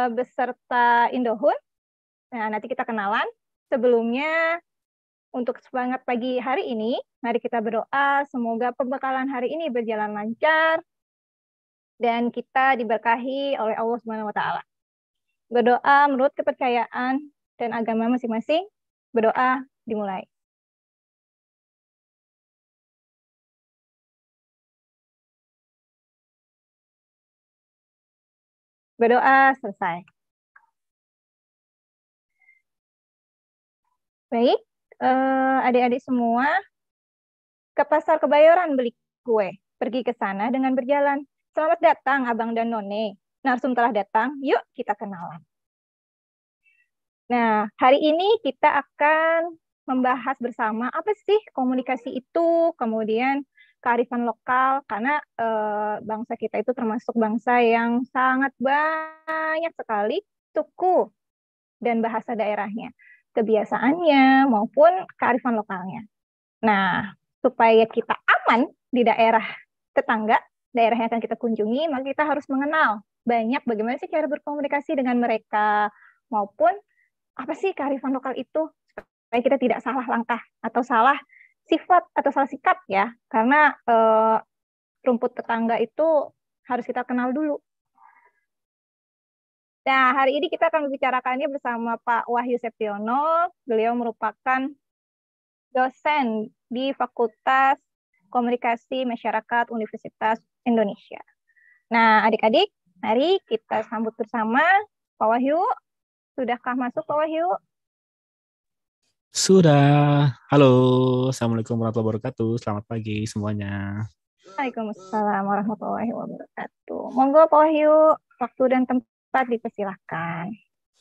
beserta Indohun. Nah, nanti kita kenalan. Sebelumnya, untuk semangat pagi hari ini, mari kita berdoa semoga pembekalan hari ini berjalan lancar dan kita diberkahi oleh Allah Subhanahu wa taala. Berdoa menurut kepercayaan dan agama masing-masing. Berdoa dimulai. Berdoa selesai. Baik, adik-adik semua, ke pasar Kebayoran beli kue. Pergi ke sana dengan berjalan. Selamat datang Abang dan None. Narsum telah datang, yuk kita kenalan. Nah, hari ini kita akan membahas bersama apa sih komunikasi itu, kemudian kearifan lokal, karena bangsa kita itu termasuk bangsa yang sangat banyak sekali suku dan bahasa daerahnya, kebiasaannya maupun kearifan lokalnya. Nah, supaya kita aman di daerah tetangga, daerah yang akan kita kunjungi, maka kita harus mengenal banyak bagaimana sih cara berkomunikasi dengan mereka, maupun apa sih kearifan lokal itu, supaya kita tidak salah langkah atau salah sifat atau salah sikap ya, karena rumput tetangga itu harus kita kenal dulu. Nah, hari ini kita akan membicarakannya bersama Pak Wahyu Septiono. Beliau merupakan dosen di Fakultas Komunikasi Masyarakat Universitas Indonesia. Nah, adik-adik, mari kita sambut bersama Pak Wahyu. Sudahkah masuk Pak Wahyu? Sudah. Halo, Assalamualaikum warahmatullahi wabarakatuh. Selamat pagi semuanya. Waalaikumsalam warahmatullahi wabarakatuh. Monggo Pak Wahyu, waktu dan tempat dipersilahkan.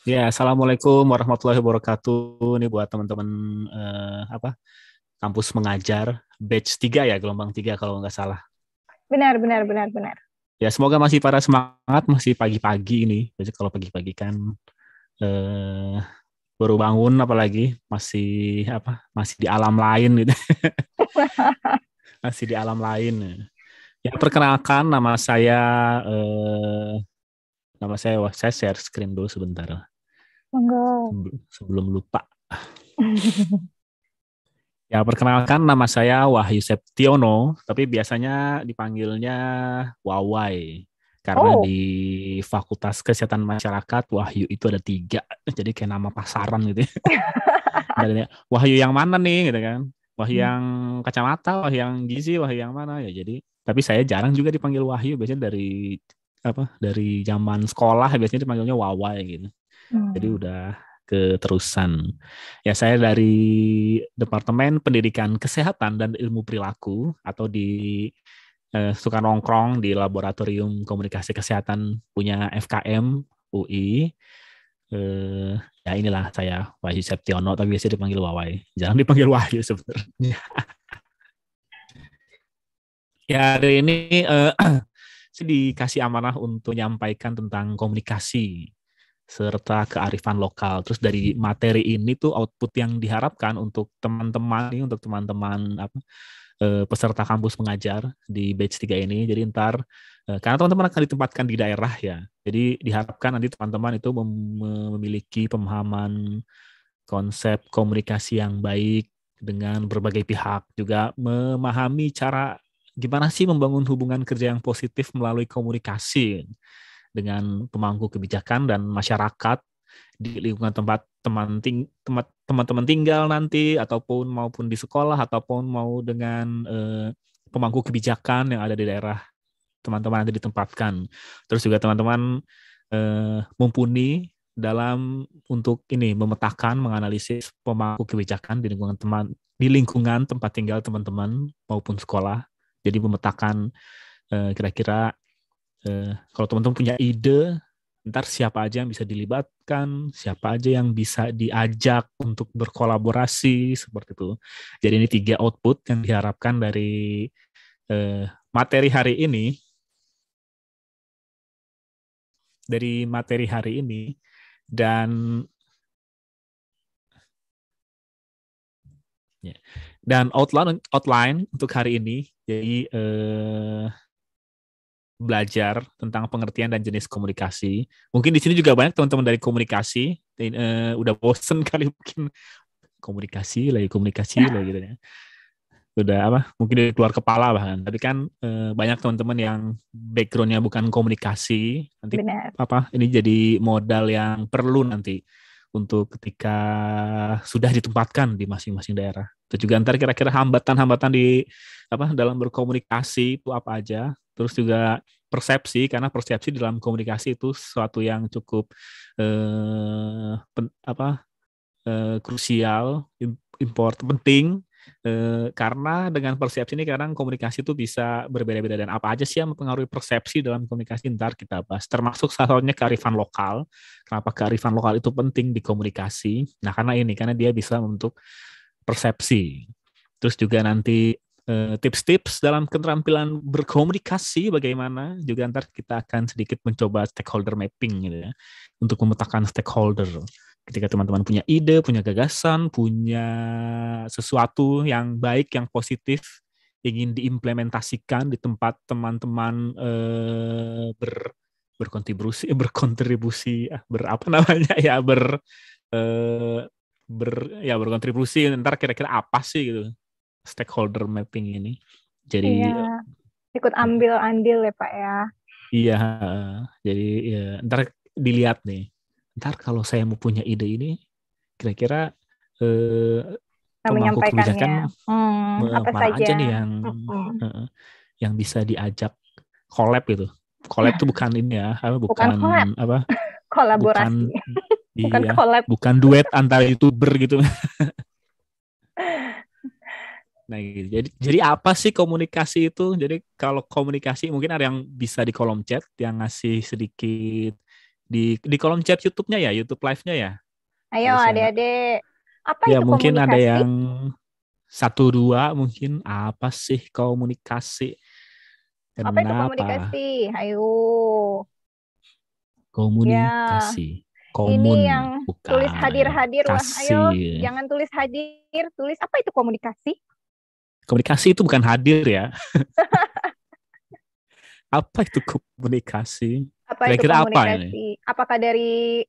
Ya, Assalamualaikum warahmatullahi wabarakatuh. Ini buat teman-teman kampus mengajar batch 3 ya, gelombang 3 kalau nggak salah. Benar. Ya, semoga masih pada semangat, masih pagi-pagi ini. Jadi kalau pagi-pagi kan baru bangun, apalagi masih masih di alam lain gitu. Masih di alam lain. Ya, perkenalkan nama saya, saya share screen dulu sebentar. Monggo. Sebelum lupa. Ya, perkenalkan nama saya Wahyu Septiono, tapi biasanya dipanggilnya Wawai. Karena Oh. di Fakultas Kesehatan Masyarakat, Wahyu itu ada 3. Jadi kayak nama pasaran gitu. Wahyu yang mana nih gitu kan. Wahyu yang kacamata, Wahyu yang gizi, Wahyu yang mana ya. Jadi, tapi saya jarang juga dipanggil Wahyu, biasanya dari zaman sekolah biasanya dipanggilnya Wawai gitu. Jadi udah keterusan. Ya, saya dari Departemen Pendidikan Kesehatan dan Ilmu Perilaku, atau suka nongkrong di Laboratorium Komunikasi Kesehatan punya FKM UI. Ya inilah saya, Wahyu Septiono, tapi biasa dipanggil Wawai. Jarang dipanggil Wahyu sebenarnya. Ya, hari ini saya dikasih amanah untuk menyampaikan tentang komunikasi serta kearifan lokal. Terus dari materi ini tuh output yang diharapkan untuk teman-teman nih, untuk teman-teman peserta kampus mengajar di batch 3 ini. Jadi ntar karena teman-teman akan ditempatkan di daerah ya. Jadi diharapkan nanti teman-teman itu memiliki pemahaman konsep komunikasi yang baik dengan berbagai pihak, juga memahami cara gimana sih membangun hubungan kerja yang positif melalui komunikasi dengan pemangku kebijakan dan masyarakat di lingkungan tempat teman-teman tinggal nanti, ataupun maupun di sekolah, ataupun mau dengan pemangku kebijakan yang ada di daerah teman-teman nanti ditempatkan. Terus juga teman-teman mumpuni dalam untuk ini memetakan, menganalisis pemangku kebijakan di lingkungan tempat tinggal teman-teman maupun sekolah. Jadi memetakan kira-kira kalau teman-teman punya ide, ntar siapa aja yang bisa dilibatkan, siapa aja yang bisa diajak untuk berkolaborasi, seperti itu. Jadi ini 3 output yang diharapkan dari materi hari ini. Dan outline untuk hari ini. Jadi belajar tentang pengertian dan jenis komunikasi. Mungkin di sini juga banyak teman-teman dari komunikasi, udah bosen kali mungkin komunikasi lagi gitu ya. Udah apa? Mungkin dari keluar kepala bahkan. Tapi kan banyak teman-teman yang backgroundnya bukan komunikasi, nanti Benar. ini jadi modal yang perlu nanti untuk ketika sudah ditempatkan di masing-masing daerah. Terus juga ntar kira-kira hambatan-hambatan di dalam berkomunikasi itu apa aja. Terus juga persepsi, karena persepsi dalam komunikasi itu sesuatu yang cukup krusial, penting, karena dengan persepsi ini kadang komunikasi itu bisa berbeda-beda, dan apa aja sih yang mempengaruhi persepsi dalam komunikasi ntar kita bahas, termasuk salah satunya kearifan lokal. Kenapa kearifan lokal itu penting di komunikasi? Nah, karena dia bisa membentuk persepsi. Terus juga nanti tips-tips dalam keterampilan berkomunikasi bagaimana, juga ntar kita akan sedikit mencoba stakeholder mapping gitu ya, untuk memetakan stakeholder. Ketika teman-teman punya ide, punya gagasan, punya sesuatu yang baik, yang positif, ingin diimplementasikan di tempat teman-teman berkontribusi, berapa namanya ya, berkontribusi. Ntar kira-kira apa sih gitu stakeholder mapping ini? Iya, Jadi ikut ambil andil ya Pak ya. iya, jadi ya, ntar dilihat nih. Ntar kalau saya mau punya ide ini, kira-kira pemangku kebijakan Menyampaikannya. Apa mana saja? aja nih yang bisa diajak collab gitu. Collab itu bukan ini ya, Bukan collab, kolaborasi. bukan Bukan iya, collab. bukan duet antara YouTuber gitu. Nah, gitu. Jadi apa sih komunikasi itu? Jadi kalau komunikasi mungkin ada yang bisa di kolom chat yang ngasih sedikit di kolom chat YouTube-nya ya, YouTube live-nya ya. Ayo Bisa. adik-adik, apa Ya itu mungkin ada komunikasi? yang satu dua mungkin apa sih komunikasi? Apa itu Kenapa? komunikasi? Ayo. Ya, Komunikasi. ini Komun yang tulis bukan ya. hadir-hadir lah. Ayo, Kasih. jangan tulis hadir, tulis apa itu komunikasi? Komunikasi itu bukan hadir ya. Apa itu komunikasi? Apa itu Kira-kira apa ini? komunikasi? Apakah dari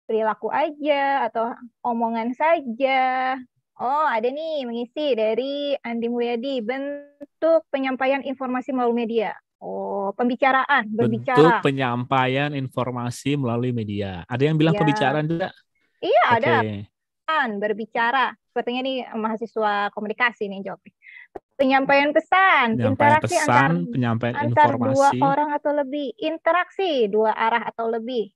perilaku aja atau omongan saja? Oh, ada nih mengisi dari Andi Mulyadi, bentuk penyampaian informasi melalui media. Oh, pembicaraan, Bentuk berbicara. penyampaian informasi melalui media. Ada yang bilang Ya, pembicaraan juga? iya ada Oke. kan berbicara. Sepertinya nih mahasiswa komunikasi nih jawab. Penyampaian pesan, Penyampaian interaksi pesan, antar penyampaian antar dua informasi. orang atau lebih, interaksi dua arah atau lebih.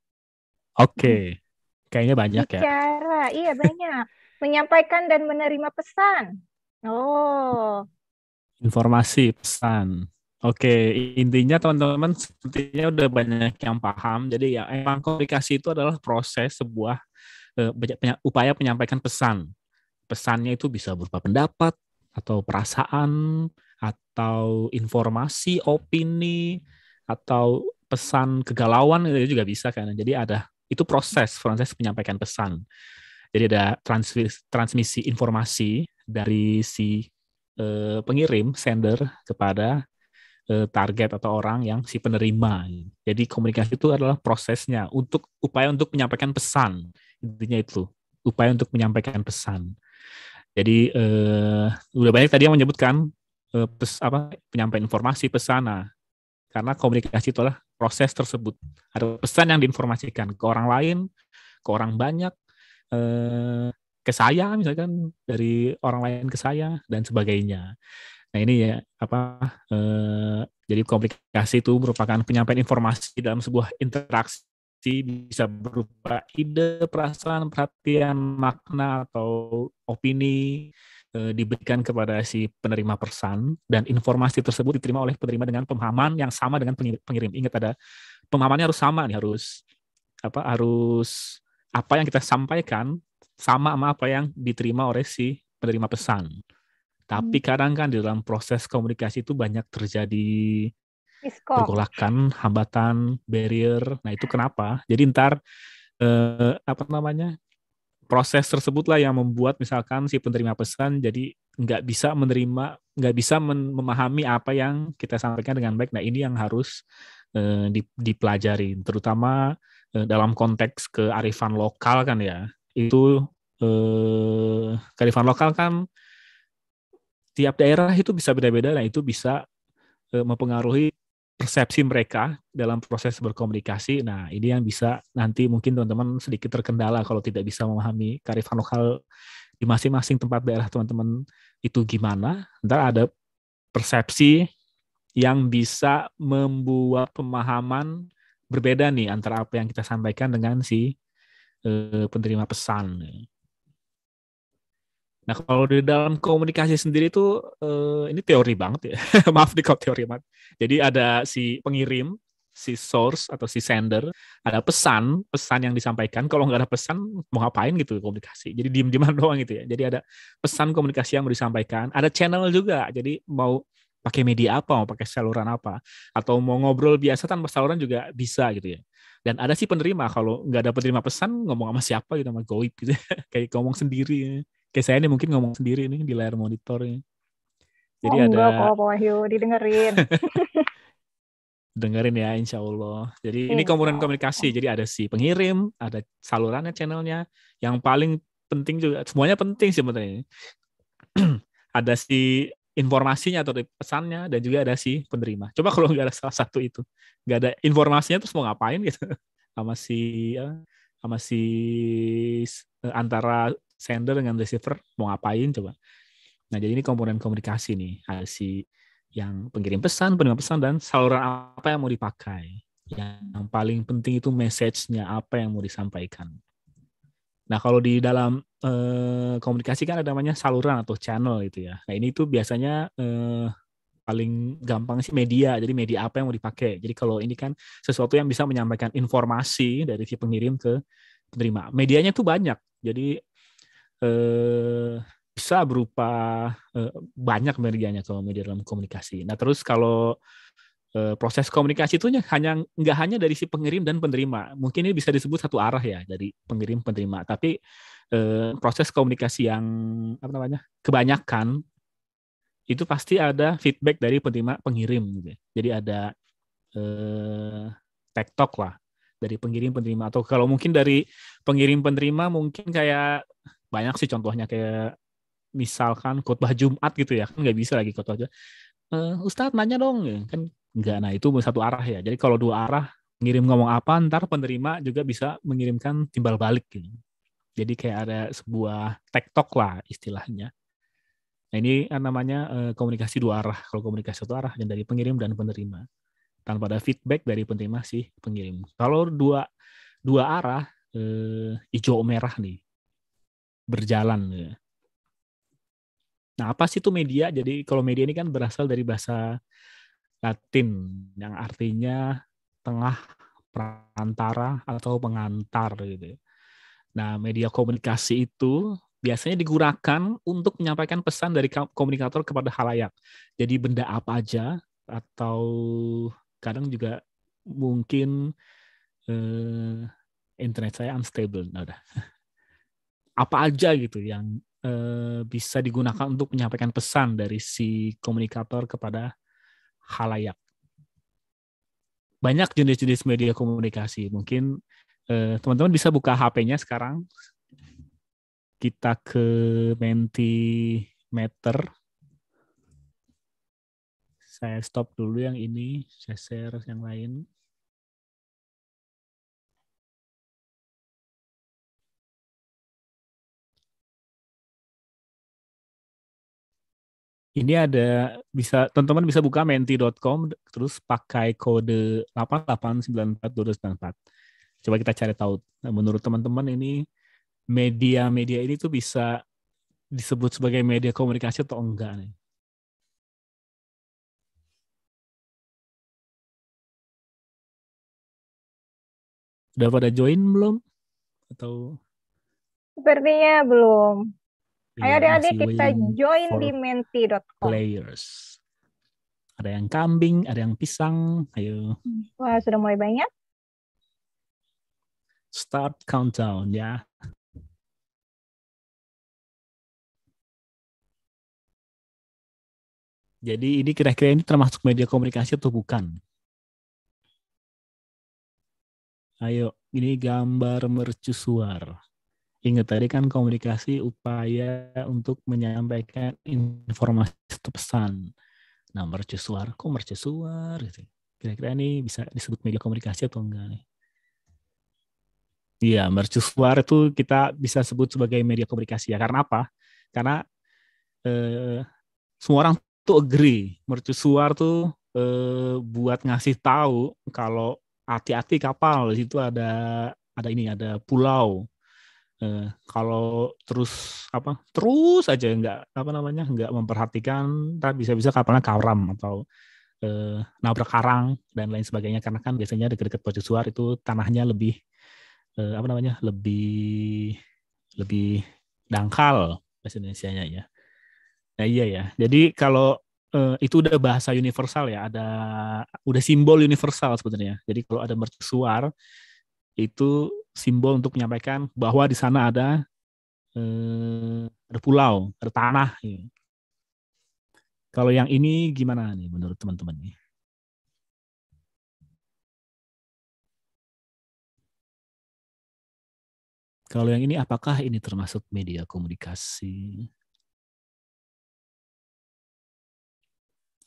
Oke. Kayaknya banyak ya. Bicara, iya banyak. Menyampaikan dan menerima pesan. Oh, Informasi, pesan. Oke, intinya teman-teman sepertinya udah banyak yang paham. Jadi ya emang komunikasi itu adalah proses sebuah upaya menyampaikan pesan. Pesannya itu bisa berupa pendapat atau perasaan atau informasi, opini atau pesan kegalauan, itu juga bisa kan. Jadi itu proses menyampaikan pesan. Jadi ada transmisi informasi dari si pengirim, sender, kepada target atau orang yang si penerima. Jadi komunikasi itu adalah prosesnya upaya untuk menyampaikan pesan. Intinya itu, upaya untuk menyampaikan pesan. Jadi udah banyak tadi yang menyebutkan penyampaian informasi, pesan. Nah, karena komunikasi itu adalah proses tersebut. Ada pesan yang diinformasikan ke orang lain, ke orang banyak, ke saya misalkan, dari orang lain ke saya dan sebagainya. Nah, ini ya jadi komunikasi itu merupakan penyampaian informasi dalam sebuah interaksi, bisa berupa ide, perasaan, perhatian, makna atau opini diberikan kepada si penerima pesan, dan informasi tersebut diterima oleh penerima dengan pemahaman yang sama dengan pengirim. Ingat, ada pemahamannya harus sama nih, harus apa yang kita sampaikan sama apa yang diterima oleh si penerima pesan. Tapi kadang kan di dalam proses komunikasi itu banyak terjadi Iskok. pergolakan, hambatan, barrier. Nah, itu kenapa? Jadi ntar apa namanya? proses tersebutlah yang membuat misalkan si penerima pesan jadi nggak bisa memahami apa yang kita sampaikan dengan baik. Nah, ini yang harus dipelajari, terutama dalam konteks kearifan lokal kan ya. Itu kearifan lokal kan tiap daerah itu bisa beda-beda, nah itu bisa mempengaruhi persepsi mereka dalam proses berkomunikasi. Nah, ini yang bisa nanti mungkin teman-teman sedikit terkendala kalau tidak bisa memahami kearifan lokal di masing-masing tempat daerah teman-teman itu gimana. Ntar ada persepsi yang bisa membuat pemahaman berbeda nih antara apa yang kita sampaikan dengan si penerima pesan. Nah, kalau di dalam komunikasi sendiri itu ini teori banget ya. Maaf nih kalau teori banget. Jadi ada si pengirim, si source atau si sender, ada pesan yang disampaikan. Kalau nggak ada pesan, mau ngapain gitu komunikasi. Jadi diem-dieman doang gitu ya. Jadi ada pesan komunikasi yang mau disampaikan. Ada channel juga. Jadi mau pakai media apa, mau pakai saluran apa. Atau mau ngobrol biasa tanpa saluran juga bisa gitu ya. Dan ada si penerima, kalau nggak ada penerima pesan, ngomong sama siapa gitu, sama goib gitu. Kayak ngomong sendiri. Kayak saya ini mungkin ngomong sendiri nih di layar monitornya. Oh, Jadi enggak kok, ada Pak Wahyu, didengerin. dengerin ya, insya Allah. Jadi ini Insya komponen Allah. komunikasi. Jadi ada si pengirim, ada salurannya, channelnya. Yang paling penting juga, semuanya penting sih sebenarnya. Ada si informasinya atau pesannya, dan juga ada si penerima. Coba kalau nggak ada salah satu itu, nggak ada informasinya, terus mau ngapain gitu? Sama si sama si antara sender dengan receiver mau ngapain coba? Nah, jadi ini komponen komunikasi nih. Ada si yang pengirim pesan, penerima pesan, dan saluran apa yang mau dipakai. Yang paling penting itu message-nya, apa yang mau disampaikan. Nah, kalau di dalam komunikasi kan ada namanya saluran atau channel gitu ya. Nah, ini tuh biasanya paling gampang sih media. Jadi media apa yang mau dipakai. Jadi kalau ini kan sesuatu yang bisa menyampaikan informasi dari si pengirim ke penerima. Medianya tuh banyak. Jadi bisa berupa banyak medianya kalau media dalam komunikasi. Nah, terus kalau proses komunikasi itu nggak hanya dari si pengirim dan penerima. Mungkin ini bisa disebut satu arah ya, dari pengirim penerima. Tapi proses komunikasi yang apa namanya kebanyakan itu pasti ada feedback dari penerima pengirim gitu. Jadi ada tektok lah dari pengirim penerima, atau kalau mungkin dari pengirim penerima mungkin kayak banyak sih contohnya, kayak misalkan khotbah Jumat gitu ya, kan nggak bisa lagi khotbah aja. Ustadz nanya dong, ya. Kan nggak. Nah, itu satu arah ya. Jadi kalau dua arah ngirim ngomong apa, ntar penerima juga bisa mengirimkan timbal balik gitu. Jadi kayak ada sebuah tektok lah istilahnya. Nah, ini kan namanya komunikasi dua arah. Kalau komunikasi satu arah, yang dari pengirim dan penerima, tanpa ada feedback dari penerima si pengirim. Kalau dua arah, hijau merah nih berjalan. Ya. Nah, apa sih itu media? Jadi kalau media ini kan berasal dari bahasa Latin yang artinya tengah, perantara, atau pengantar gitu. Nah, media komunikasi itu biasanya digunakan untuk menyampaikan pesan dari komunikator kepada khalayak. Jadi benda apa aja, atau kadang juga mungkin internet saya unstable. Nah, udah. Apa aja gitu yang bisa digunakan untuk menyampaikan pesan dari si komunikator kepada khalayak. Banyak jenis-jenis media komunikasi. Mungkin teman-teman bisa buka HP-nya sekarang. Kita ke Mentimeter. Saya stop dulu yang ini, saya share yang lain. Ini ada, bisa teman-teman bisa buka menti.com terus pakai kode 88942294. Coba kita cari tahu. Nah, menurut teman-teman ini media-media ini tuh bisa disebut sebagai media komunikasi atau enggak nih? Udah pada join belum? Atau Sepertinya belum. Ayo ya adik-adik masih kita waiting join di for menti.com. players? Ada yang kambing, ada yang pisang. Ayo Wah, sudah mulai banyak. start countdown ya. Jadi ini kira-kira ini termasuk media komunikasi atau bukan? Ayo, ini gambar mercusuar. Ingat tadi kan komunikasi upaya untuk menyampaikan informasi atau pesan. Nah, mercusuar, kok mercusuar gitu. Kira-kira ini bisa disebut media komunikasi atau enggak nih? Iya, mercusuar itu kita bisa sebut sebagai media komunikasi ya. Karena apa? Karena eh, semua orang tuh agree. Mercusuar tuh buat ngasih tahu kalau hati-hati kapal di situ ada ini ada pulau. Kalau terus terus aja nggak apa namanya nggak memperhatikan, ntar bisa-bisa kapalnya karam atau nabrak karang dan lain sebagainya karena kan biasanya dekat-dekat mercusuar itu tanahnya lebih apa namanya lebih dangkal bahasa Indonesianya ya. Nah iya ya. Jadi kalau itu udah bahasa universal ya, udah simbol universal sebenarnya. Jadi kalau ada mercusuar itu simbol untuk menyampaikan bahwa di sana ada pulau, ada tanah. Ya. Kalau yang ini gimana nih menurut teman-teman nih? Kalau yang ini apakah ini termasuk media komunikasi?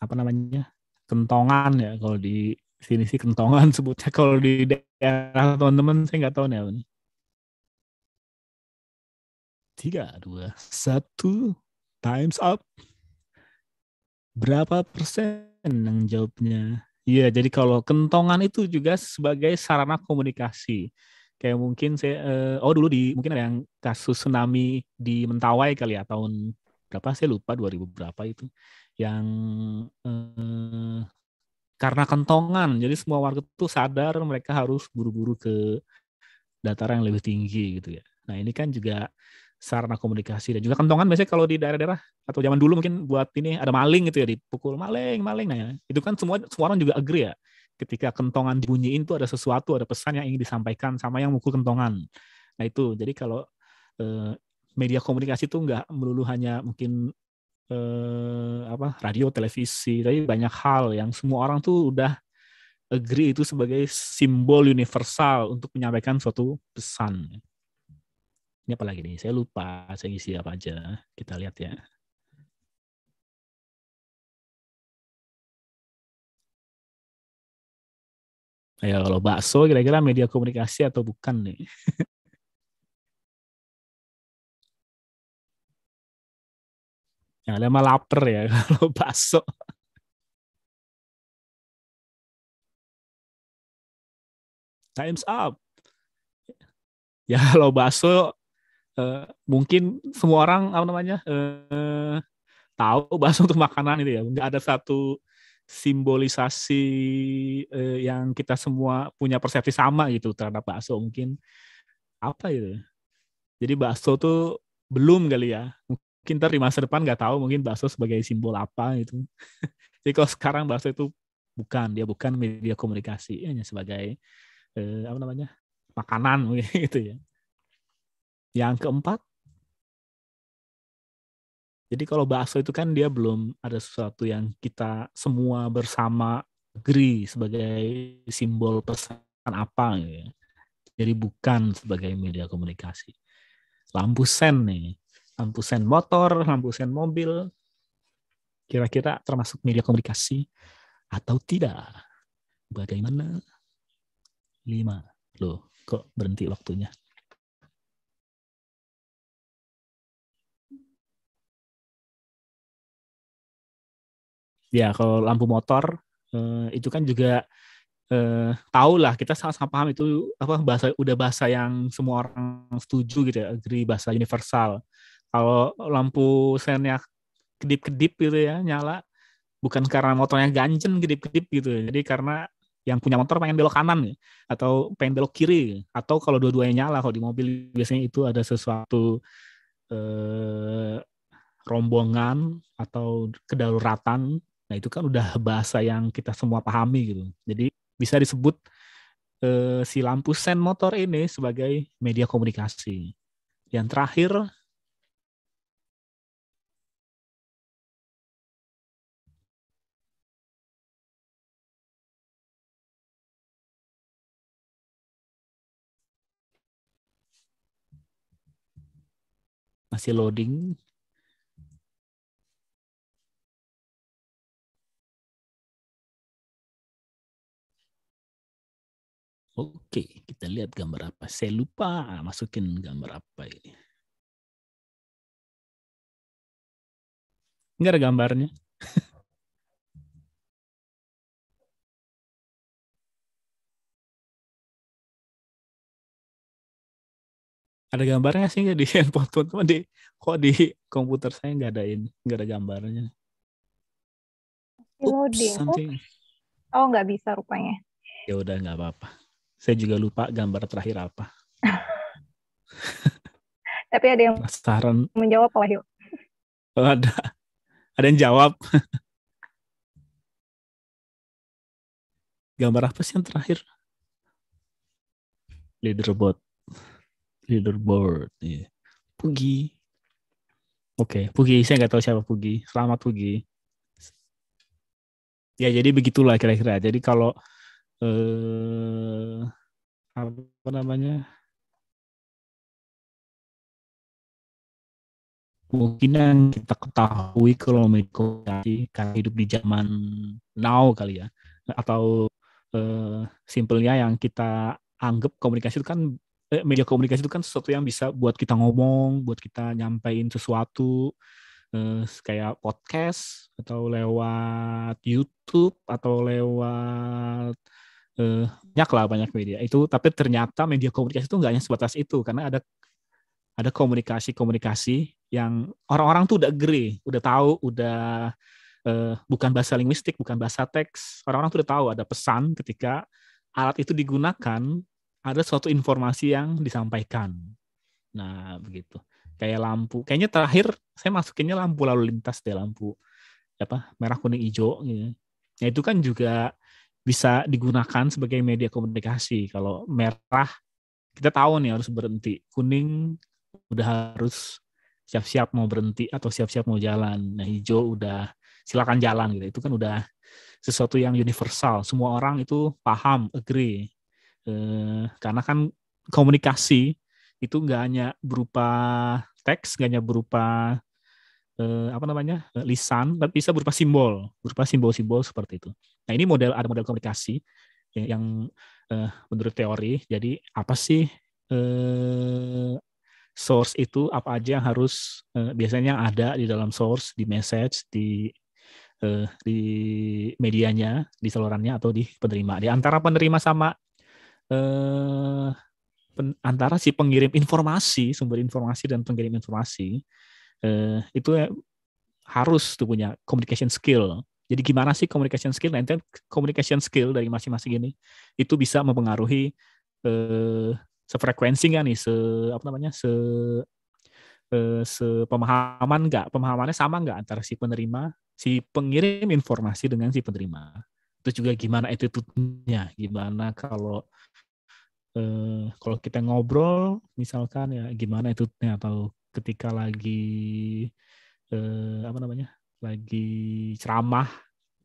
Apa namanya? Kentongan ya kalau di sini sih kentongan sebutnya kalau di daerah teman-teman saya nggak tahu nih apa nih. 3, 2, 1, times up. Berapa persen yang jawabnya? Iya, jadi kalau kentongan itu juga sebagai sarana komunikasi. Kayak mungkin dulu mungkin ada yang kasus tsunami di Mentawai kali ya tahun berapa saya lupa 2000 berapa itu yang eh, karena kentongan jadi semua warga tuh sadar mereka harus buru-buru ke dataran yang lebih tinggi gitu ya. Nah ini kan juga sarana komunikasi dan juga kentongan biasanya kalau di daerah-daerah atau zaman dulu mungkin buat ini ada maling gitu ya dipukul maling maling nah ya. Itu kan semua orang juga agree ya ketika kentongan dibunyiin tuh ada sesuatu ada pesan yang ingin disampaikan sama yang mukul kentongan. Nah itu jadi kalau eh, media komunikasi tuh nggak melulu hanya mungkin radio televisi tapi banyak hal yang semua orang tuh udah agree itu sebagai simbol universal untuk menyampaikan suatu pesan. Ini apa lagi nih? Saya lupa saya ngisi apa aja. Kita lihat ya. Ya kalau bakso kira-kira media komunikasi atau bukan nih? Yang ada mah lapar ya kalau bakso. Times up. Ya kalau bakso mungkin semua orang apa namanya tahu bakso untuk makanan itu ya. Nggak ada satu simbolisasi yang kita semua punya persepsi sama gitu terhadap bakso. Mungkin apa itu? Jadi bakso tuh belum kali ya. Mungkin ntar di masa depan nggak tahu mungkin bakso sebagai simbol apa gitu. Jadi kalau sekarang bakso itu dia bukan media komunikasi, hanya sebagai apa namanya makanan gitu ya. Yang keempat, jadi kalau bakso itu kan dia belum ada sesuatu yang kita semua bersama agree sebagai simbol pesan apa gitu ya. Jadi bukan sebagai media komunikasi. Lampu sen nih, lampu sen motor, lampu sen mobil, kira-kira termasuk media komunikasi atau tidak? Bagaimana? 5. Loh, kok berhenti waktunya? Ya, kalau lampu motor itu kan juga tahu lah kita sama-sama paham itu apa bahasa yang semua orang setuju gitu ya, agree bahasa universal. Kalau lampu sennya kedip-kedip gitu ya nyala bukan karena motornya ganjen kedip-kedip gitu. Jadi karena yang punya motor pengen belok kanan ya, atau pengen belok kiri atau kalau dua-duanya nyala kalau di mobil biasanya itu ada sesuatu eh, rombongan atau kedaruratan. Nah, itu kan udah bahasa yang kita semua pahami gitu. Jadi bisa disebut si lampu sen motor ini sebagai media komunikasi. Yang terakhir, Masih loading. Oke, kita lihat gambar apa. Saya lupa masukin gambar apa ini. Enggak ada gambarnya. Ada gambarnya sih nggak di handphone teman kok di komputer saya nggak ada ini, nggak ada gambarnya. Oops, Loading. something. Oh, nggak bisa rupanya. Ya udah nggak apa-apa. Saya juga lupa gambar terakhir apa. Tapi ada yang Penasaran. menjawab, Wahyu. Oh, ada yang jawab. Gambar apa sih yang terakhir? Leaderboard. Iya. Pugi. Oke, Pugi. Saya nggak tahu siapa Pugi. Selamat Pugi. Ya, jadi begitulah kira-kira. Jadi kalau apa namanya? Mungkin yang kita ketahui kalau komunikasi karena hidup di zaman now kali ya, atau simpelnya yang kita anggap komunikasi itu kan media komunikasi itu kan sesuatu yang bisa buat kita ngomong, buat kita nyampein sesuatu kayak podcast atau lewat YouTube atau lewat banyak media itu. Tapi ternyata media komunikasi itu nggak hanya sebatas itu, karena ada komunikasi-komunikasi yang orang-orang tuh udah agree, udah tahu, udah bukan bahasa linguistik, bukan bahasa teks. Orang-orang tuh udah tahu ada pesan ketika alat itu digunakan, ada suatu informasi yang disampaikan. Nah, begitu. Kayak lampu. Kayaknya terakhir saya masukinnya lampu lalu lintas deh, lampu apa merah, kuning, hijau gitu. Nah, itu kan juga bisa digunakan sebagai media komunikasi. Kalau merah kita tahu nih harus berhenti, kuning udah harus siap-siap mau berhenti atau siap-siap mau jalan. Nah, hijau udah silakan jalan gitu. Itu kan udah sesuatu yang universal. Semua orang itu paham, agree. Karena kan komunikasi itu nggak hanya berupa teks, nggak hanya berupa apa namanya lisan, tapi bisa berupa simbol-simbol seperti itu. Nah, ini ada model komunikasi yang menurut teori. Jadi apa sih source itu, apa aja yang harus biasanya yang ada di dalam source, di message, di medianya, di salurannya atau di penerima. Di antara penerima sama eh, antara si pengirim informasi, sumber informasi dan pengirim informasi itu harus tuh punya communication skill. Jadi gimana sih communication skill? Nanti communication skill dari masing-masing ini itu bisa mempengaruhi sefrekuensi nggak nih, apa namanya, sepemahaman nggak, pemahamannya sama nggak antara si penerima, si pengirim informasi dengan si penerima. Terus juga gimana attitude-nya, gimana kalau kita ngobrol misalkan ya gimana attitude-nya, atau ketika lagi apa namanya, lagi ceramah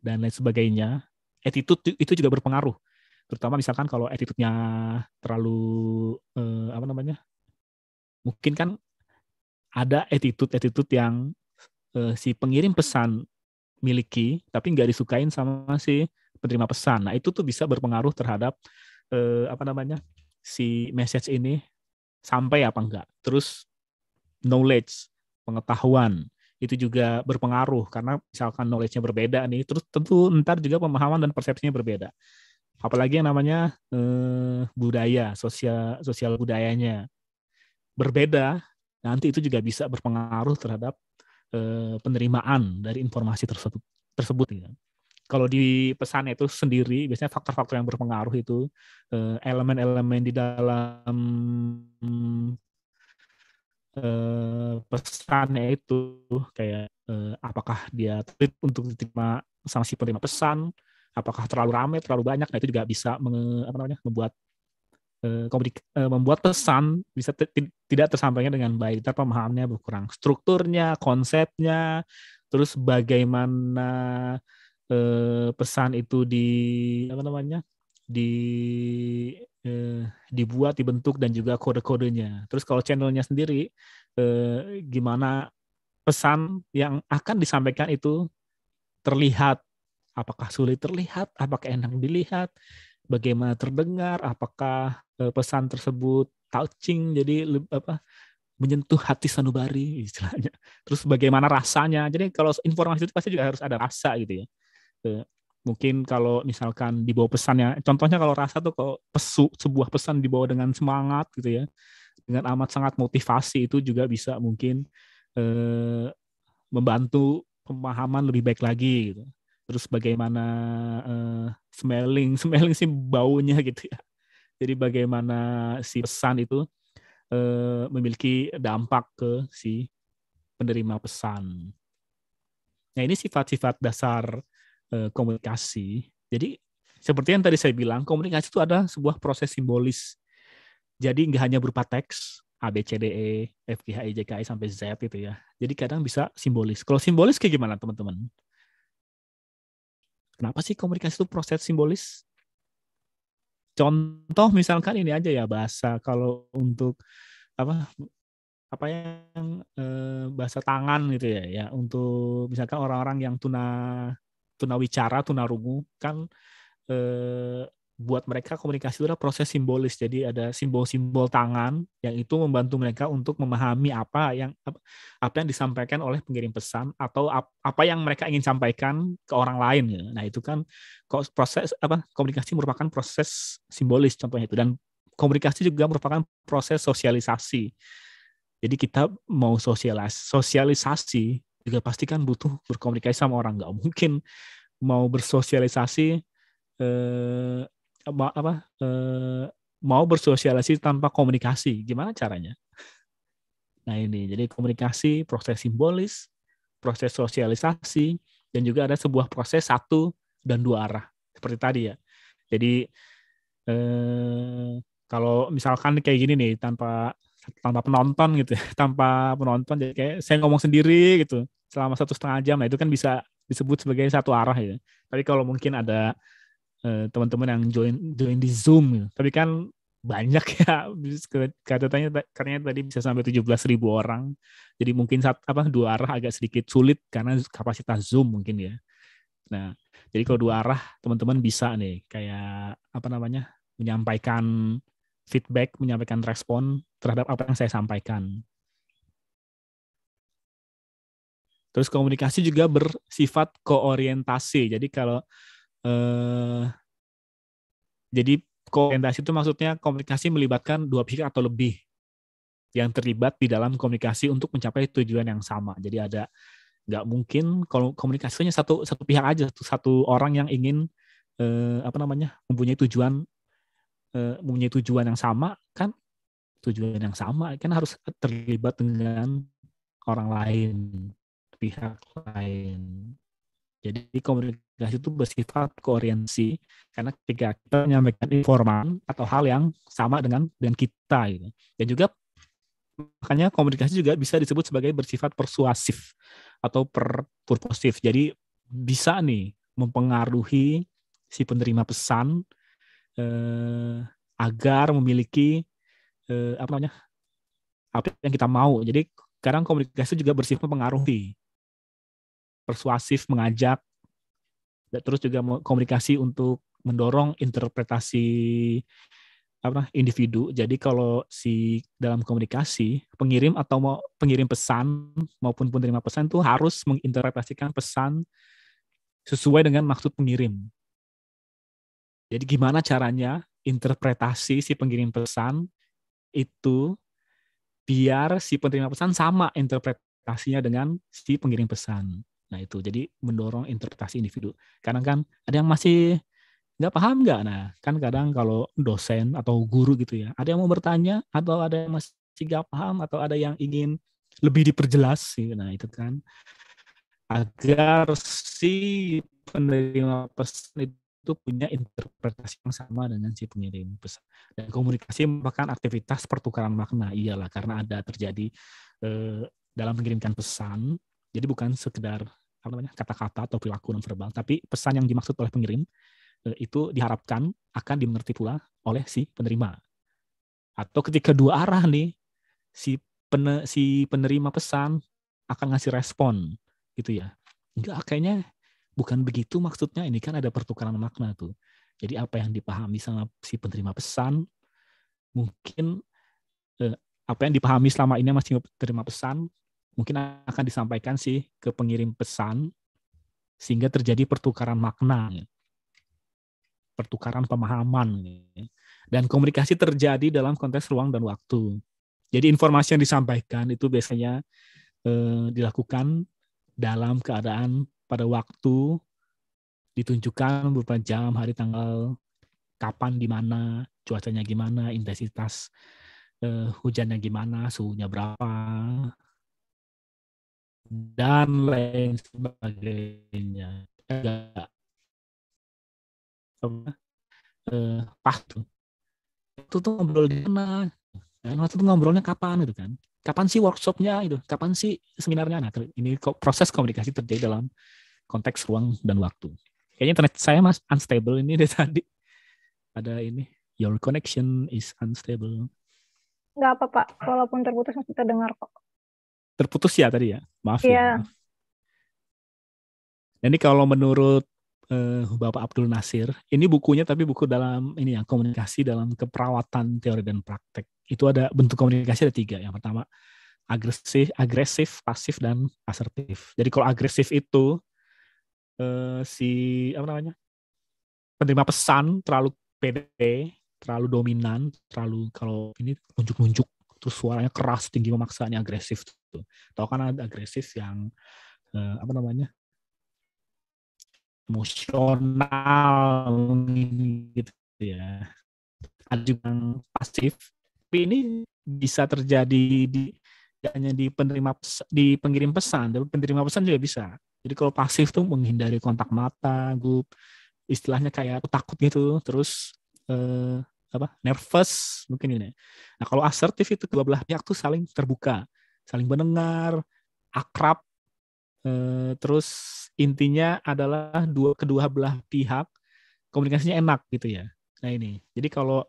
dan lain sebagainya, attitude itu juga berpengaruh. Terutama misalkan kalau attitude-nya terlalu apa namanya, mungkin kan ada attitude yang si pengirim pesan miliki tapi nggak disukain sama si penerima pesan. Nah, itu tuh bisa berpengaruh terhadap apa namanya, si message ini sampai apa enggak. Terus knowledge, pengetahuan itu juga berpengaruh, karena misalkan knowledge-nya berbeda nih, terus tentu ntar juga pemahaman dan persepsinya berbeda. Apalagi yang namanya budaya, sosial budayanya berbeda, nanti itu juga bisa berpengaruh terhadap penerimaan dari informasi tersebut ya. Kalau di pesannya itu sendiri, biasanya faktor-faktor yang berpengaruh itu elemen-elemen di dalam pesannya itu, kayak apakah dia tweet untuk diterima sama si penerima pesan, apakah terlalu ramai, terlalu banyak. Nah, itu juga bisa apa namanya, membuat pesan bisa tidak tersampaikan dengan baik, ntar pemahamannya berkurang, strukturnya, konsepnya, terus bagaimana pesan itu di apa namanya, di dibuat, dibentuk, dan juga kode-kodenya. Terus kalau channelnya sendiri, gimana pesan yang akan disampaikan itu terlihat, apakah sulit terlihat, apakah enak dilihat, bagaimana terdengar, apakah pesan tersebut touching, jadi menyentuh hati sanubari istilahnya. Terus bagaimana rasanya. Jadi kalau informasi itu pasti juga harus ada rasa gitu ya. Mungkin kalau misalkan dibawa pesannya, contohnya kalau rasa tuh kalau sebuah pesan dibawa dengan semangat gitu ya, dengan amat sangat motivasi, itu juga bisa mungkin membantu pemahaman lebih baik lagi gitu. Terus bagaimana smelling sih baunya gitu ya. Jadi bagaimana si pesan itu memiliki dampak ke si penerima pesan. Nah, ini sifat-sifat dasar komunikasi. Jadi seperti yang tadi saya bilang, komunikasi itu ada sebuah proses simbolis. Jadi nggak hanya berupa teks A, B, C, D, E, F, G, H, I, J, K, I sampai Z gitu ya. Jadi kadang bisa simbolis. Kalau simbolis kayak gimana teman-teman? Kenapa sih komunikasi itu proses simbolis? Contoh misalkan ini aja ya, bahasa kalau untuk apa apa yang bahasa tangan gitu ya, ya untuk misalkan orang-orang yang tunawicara, tunarungu kan, buat mereka komunikasi itu adalah proses simbolis. Jadi ada simbol-simbol tangan yang itu membantu mereka untuk memahami apa yang disampaikan oleh pengirim pesan, atau apa yang mereka ingin sampaikan ke orang lain ya. Nah, itu kan proses komunikasi merupakan proses simbolis contohnya itu, dan komunikasi juga merupakan proses sosialisasi. Jadi kita mau sosialisasi juga pasti kan butuh berkomunikasi sama orang. Nggak mungkin mau bersosialisasi eh, mau bersosialisasi tanpa komunikasi. Gimana caranya? Nah, ini jadi komunikasi, proses simbolis, proses sosialisasi, dan juga ada sebuah proses satu dan dua arah seperti tadi ya. Jadi kalau misalkan kayak gini nih, tanpa penonton gitu ya, tanpa penonton, jadi kayak saya ngomong sendiri gitu selama 1,5 jam, nah itu kan bisa disebut sebagai satu arah ya. Tapi kalau mungkin ada teman-teman yang join di Zoom gitu, tapi kan banyak ya, katanya tadi bisa sampai 17.000 orang, jadi mungkin dua arah agak sedikit sulit karena kapasitas Zoom mungkin ya. Nah, jadi kalau dua arah teman-teman bisa nih kayak menyampaikan feedback, menyampaikan respon terhadap apa yang saya sampaikan. Terus komunikasi juga bersifat koorientasi. Jadi kalau jadi koorientasi itu maksudnya komunikasi melibatkan dua pihak atau lebih yang terlibat di dalam komunikasi untuk mencapai tujuan yang sama. Jadi nggak mungkin kalau komunikasinya satu pihak aja, satu orang yang ingin mempunyai tujuan yang sama kan, tujuan yang sama kan harus terlibat dengan orang lain, pihak lain. Jadi komunikasi itu bersifat koorientasi karena ketika kita menyampaikan informasi atau hal yang sama dengan kita gitu. Dan juga makanya komunikasi juga bisa disebut sebagai bersifat persuasif atau purposif. Jadi bisa nih mempengaruhi si penerima pesan agar memiliki apa yang kita mau. Jadi kadang komunikasi juga bersifat mempengaruhi, persuasif, mengajak, terus juga komunikasi untuk mendorong interpretasi individu. Jadi kalau dalam komunikasi pengirim pesan maupun penerima pesan itu harus menginterpretasikan pesan sesuai dengan maksud pengirim. Jadi gimana caranya interpretasi si pengirim pesan itu biar si penerima pesan sama interpretasinya dengan si pengirim pesan. Nah itu, jadi mendorong interpretasi individu. Kadang kan ada yang masih nggak paham nggak? Nah kan kadang kalau dosen atau guru gitu ya, ada yang mau bertanya atau ada yang masih nggak paham atau ada yang ingin lebih diperjelas. Nah itu kan agar si penerima pesan itu punya interpretasi yang sama dengan si pengirim pesan. Dan komunikasi merupakan aktivitas pertukaran makna. Iyalah, karena ada terjadi dalam mengirimkan pesan. Jadi bukan sekedar kata-kata atau perilaku non verbal, tapi pesan yang dimaksud oleh pengirim itu diharapkan akan dimengerti pula oleh si penerima. Atau ketika dua arah nih, si penerima pesan akan ngasih respon gitu ya. Enggak, kayaknya bukan begitu maksudnya, ini kan ada pertukaran makna tuh. Jadi apa yang dipahami sama si penerima pesan, mungkin apa yang dipahami selama ini masih penerima pesan, mungkin akan disampaikan sih ke pengirim pesan, sehingga terjadi pertukaran makna, pertukaran pemahaman. Dan komunikasi terjadi dalam konteks ruang dan waktu. Jadi informasi yang disampaikan itu biasanya dilakukan dalam keadaan pada waktu ditunjukkan beberapa jam, hari, tanggal, kapan, di mana, cuacanya gimana, intensitas hujannya gimana, suhunya berapa, dan lain sebagainya. Agak pas tuh. Itu tuh ngobrol di mana? Waktu itu ngobrolnya kapan gitu kan? Kapan sih workshopnya itu? Kapan sih seminarnya? Nah, ini proses komunikasi terjadi dalam konteks ruang dan waktu. Kayaknya internet saya mas unstable ini dari tadi. Ada ini, your connection is unstable. Nggak apa, Pak. Walaupun terputus masih terdengar kok. Terputus ya tadi ya? Maaf ya. Iya. Maaf. Ini kalau menurut Bapak Abdul Nasir, ini bukunya tapi buku dalam ini ya, komunikasi dalam keperawatan teori dan praktek. Itu ada bentuk komunikasi ada 3. Yang pertama agresif, pasif, dan asertif. Jadi kalau agresif itu si apa namanya, penerima pesan terlalu pede, terlalu dominan, terlalu kalau ini nunjuk-nunjuk, terus suaranya keras, tinggi, memaksa, ini agresif tuh. Tahu kan ada agresif yang apa namanya, emosional gitu ya. Ada juga yang pasif, tapi ini bisa terjadi hanya di pengirim pesan, tapi penerima pesan juga bisa. Jadi kalau pasif tuh menghindari kontak mata, istilahnya kayak takut gitu, terus nervous mungkin ini. Nah kalau asertif itu kedua belah pihak tuh saling terbuka, saling mendengar, akrab, terus intinya adalah kedua belah pihak komunikasinya enak gitu ya. Nah ini, jadi kalau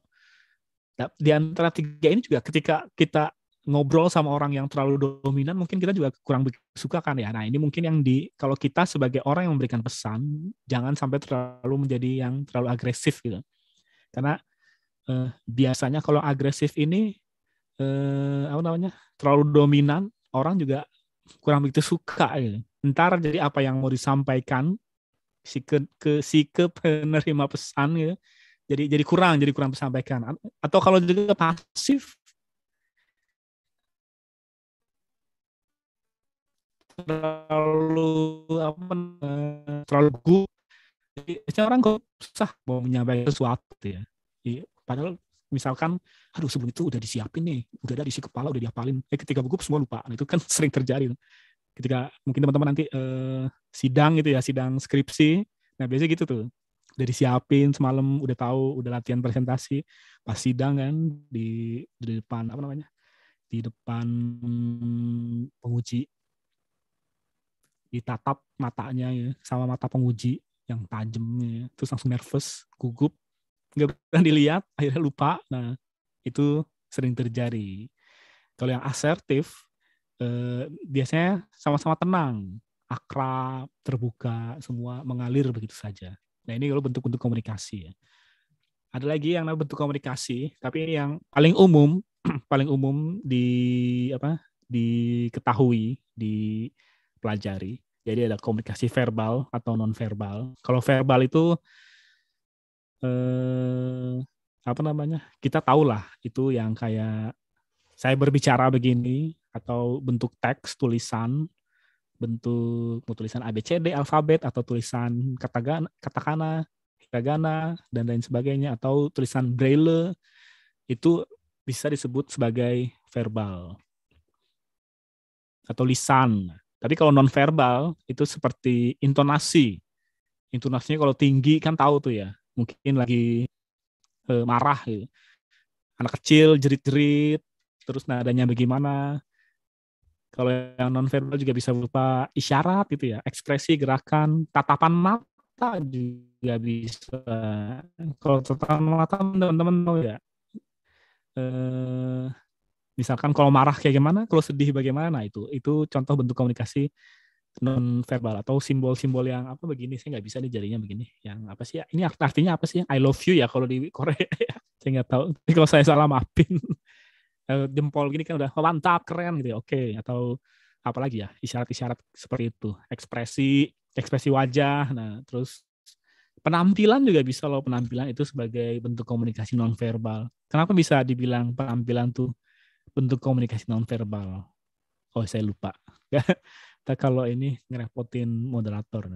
di antara 3 ini juga ketika kita ngobrol sama orang yang terlalu dominan, mungkin kita juga kurang suka kan ya. Nah ini mungkin yang kalau kita sebagai orang yang memberikan pesan, jangan sampai terlalu menjadi yang terlalu agresif gitu. Karena biasanya kalau agresif ini apa namanya, terlalu dominan, orang juga kurang begitu suka gitu. Ntar jadi apa yang mau disampaikan si ke penerima pesan gitu, jadi kurang disampaikan. Atau kalau juga pasif, terlalu apa, terlalu gugup, jadi orang kok susah mau menyampaikan sesuatu ya. Padahal misalkan, aduh sebelum itu udah disiapin nih, udah ada isi kepala, udah dihafalin, ketika gugup semua lupa. Nah, itu kan sering terjadi ketika mungkin teman-teman nanti sidang gitu ya, sidang skripsi. Nah biasanya gitu tuh, udah disiapin semalam, udah tahu, udah latihan presentasi, pas sidang kan di depan apa namanya, di depan penguji, ditatap matanya ya, sama mata penguji yang tajam ya, terus langsung nervous, gugup, nggak pernah dilihat, akhirnya lupa. Nah itu sering terjadi. Kalau yang asertif biasanya sama-sama tenang, akrab, terbuka, semua mengalir begitu saja. Nah ini kalau bentuk-bentuk komunikasi ya. Ada lagi yang namanya bentuk komunikasi, tapi ini yang paling umum, paling umum diketahui, dipelajari. Jadi ada komunikasi verbal atau non verbal. Kalau verbal itu apa namanya, kita tahu lah itu yang kayak saya berbicara begini, atau bentuk teks, bentuk tulisan ABCD, alfabet, atau tulisan katakana, hiragana, dan lain sebagainya, atau tulisan braille, itu bisa disebut sebagai verbal atau lisan. Tapi kalau non verbal itu seperti intonasi. Intonasinya kalau tinggi kan tahu tuh ya, mungkin lagi marah gitu. Anak kecil jerit-jerit, terus nadanya bagaimana. Kalau yang non verbal juga bisa berupa isyarat gitu ya, ekspresi, gerakan, tatapan mata juga bisa. Kalau tatapan mata teman-teman tahu ya, eh, misalkan kalau marah kayak gimana, kalau sedih bagaimana, nah itu contoh bentuk komunikasi non verbal atau simbol-simbol yang apa begini, saya nggak bisa nih jadinya begini, yang apa sih ya, ini artinya apa sih, I love you ya kalau di Korea ya, saya nggak tahu. Tapi kalau saya salah maafin. Jempol gini kan udah mantap keren gitu ya, oke. Atau apalagi ya, isyarat-isyarat seperti itu, ekspresi ekspresi wajah. Nah terus penampilan juga bisa loh, penampilan itu sebagai bentuk komunikasi nonverbal. Kenapa bisa dibilang penampilan tuh bentuk komunikasi nonverbal? Oh saya lupa. Kita kalau ini ngerepotin moderator.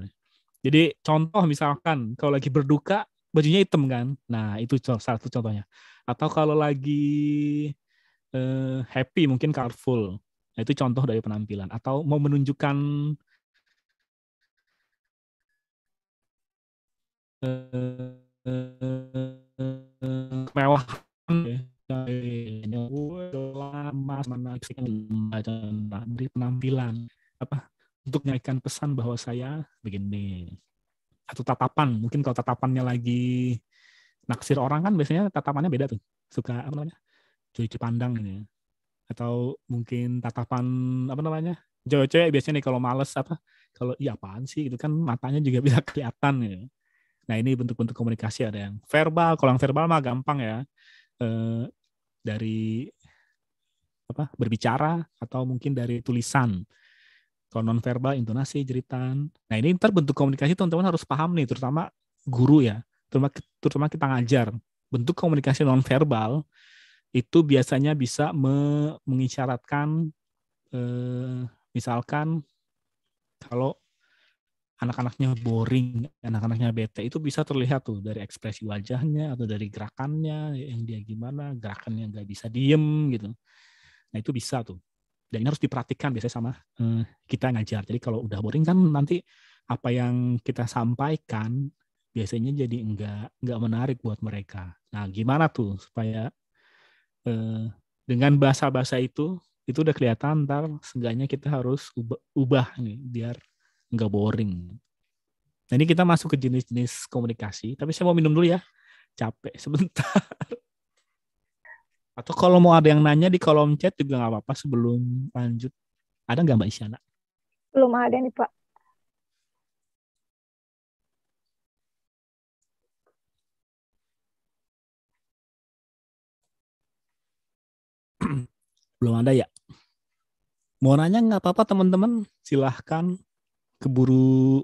Jadi contoh misalkan kalau lagi berduka bajunya hitam kan, nah itu salah satu contohnya. Atau kalau lagi happy mungkin colorful. Nah, itu contoh dari penampilan. Atau mau menunjukkan kemewahan dari penampilan apa untuk menyampaikan pesan bahwa saya begini. Atau tatapan, mungkin kalau tatapannya lagi naksir orang kan biasanya tatapannya beda tuh, suka apa namanya, cuci pandang ini, atau mungkin tatapan apa namanya, cewek-cewek biasanya nih kalau males apa, kalau iya apaan sih itu kan matanya juga bisa kelihatan gitu. Nah ini bentuk-bentuk komunikasi, ada yang verbal. Kalau yang verbal mah gampang ya, dari apa berbicara atau mungkin dari tulisan. Kalau non verbal intonasi, jeritan. Nah ini ntar bentuk komunikasi teman-teman harus paham nih, terutama guru ya, terutama kita ngajar. Bentuk komunikasi non verbal itu biasanya bisa mengisyaratkan, misalkan kalau anak-anaknya boring, anak-anaknya bete, itu bisa terlihat tuh dari ekspresi wajahnya atau dari gerakannya yang dia gimana, gerakannya nggak bisa diem gitu. Nah itu bisa tuh. Dan ini harus diperhatikan biasanya sama kita ngajar. Jadi kalau udah boring kan nanti apa yang kita sampaikan biasanya jadi nggak menarik buat mereka. Nah gimana tuh supaya dengan bahasa-bahasa itu udah kelihatan, ntar seenggaknya kita harus ubah nih biar nggak boring. Nah ini kita masuk ke jenis-jenis komunikasi, tapi saya mau minum dulu ya, capek sebentar. Atau kalau mau ada yang nanya di kolom chat juga nggak apa-apa sebelum lanjut. Ada nggak Mbak Isyana? Belum ada nih, Pak. Belum ada ya? Mau nanya nggak apa-apa teman-teman, silahkan, keburu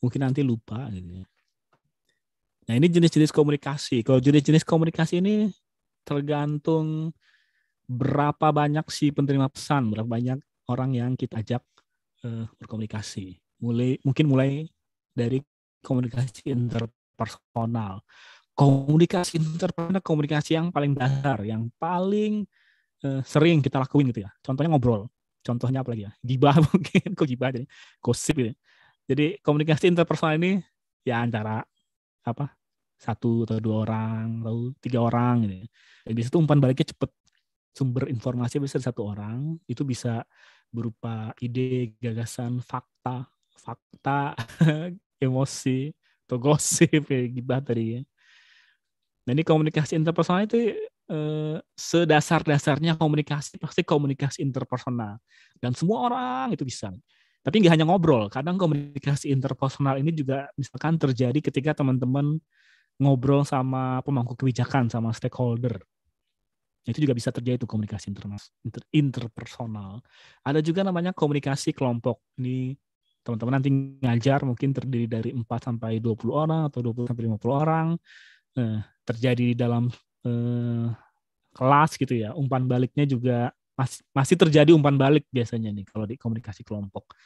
mungkin nanti lupa gitu ya. Nah ini jenis-jenis komunikasi. Kalau jenis-jenis komunikasi ini tergantung berapa banyak si penerima pesan, berapa banyak orang yang kita ajak berkomunikasi. Mungkin mulai dari komunikasi interpersonal. Komunikasi interpersonal, komunikasi yang paling dasar, yang paling sering kita lakuin gitu ya. Contohnya ngobrol. Contohnya apa lagi ya? Gibah mungkin. Kok gibah jadi? Gosip gitu. Jadi komunikasi interpersonal ini ya antara apa? Satu atau dua orang, atau tiga orang gitu. Dan biasanya itu umpan baliknya cepet. Sumber informasi bisa satu orang, itu bisa berupa ide, gagasan, fakta, emosi, atau gosip ya, gibah tadi ya. Nah ini komunikasi interpersonal itu sedasar-dasarnya komunikasi pasti komunikasi interpersonal, dan semua orang itu bisa. Tapi nggak hanya ngobrol, kadang komunikasi interpersonal ini juga misalkan terjadi ketika teman-teman ngobrol sama pemangku kebijakan, sama stakeholder. Itu juga bisa terjadi itu komunikasi interpersonal. Ada juga namanya komunikasi kelompok. Ini teman-teman nanti ngajar mungkin terdiri dari 4 sampai 20 orang atau 20 sampai 50 orang. Terjadi di dalam kelas gitu ya. Umpan baliknya juga masih terjadi umpan balik biasanya nih kalau di komunikasi kelompok.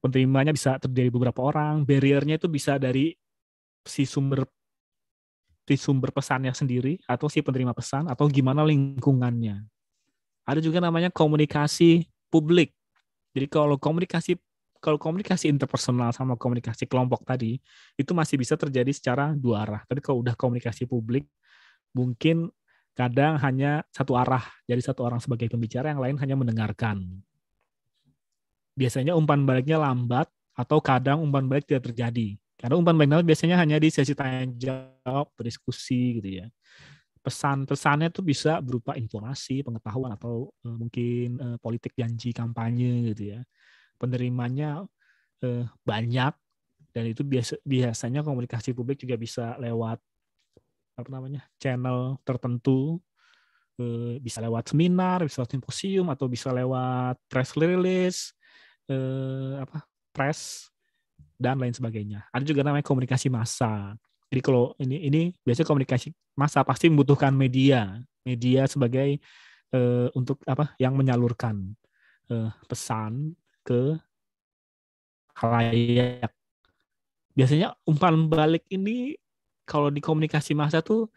Penerimanya bisa terdiri beberapa orang, barriernya itu bisa dari si sumber pesannya sendiri atau si penerima pesan atau gimana lingkungannya. Ada juga namanya komunikasi publik. Jadi kalau komunikasi interpersonal sama komunikasi kelompok tadi itu masih bisa terjadi secara dua arah. Tapi kalau udah komunikasi publik mungkin kadang hanya satu arah. Jadi satu orang sebagai pembicara, yang lain hanya mendengarkan. Biasanya umpan baliknya lambat atau kadang umpan balik tidak terjadi. Karena umpan balik biasanya hanya di sesi tanya jawab, berdiskusi gitu ya. pesan-pesannya tuh bisa berupa informasi, pengetahuan atau mungkin politik janji kampanye gitu ya. Penerimanya banyak dan itu biasanya komunikasi publik juga bisa lewat apa namanya channel tertentu, bisa lewat seminar, bisa lewat simposium atau bisa lewat press release, apa press dan lain sebagainya. Ada juga namanya komunikasi massa. Jadi kalau ini biasanya komunikasi massa pasti membutuhkan media sebagai untuk apa yang menyalurkan pesan ke khalayak. Biasanya umpan balik ini kalau di komunikasi massa tuh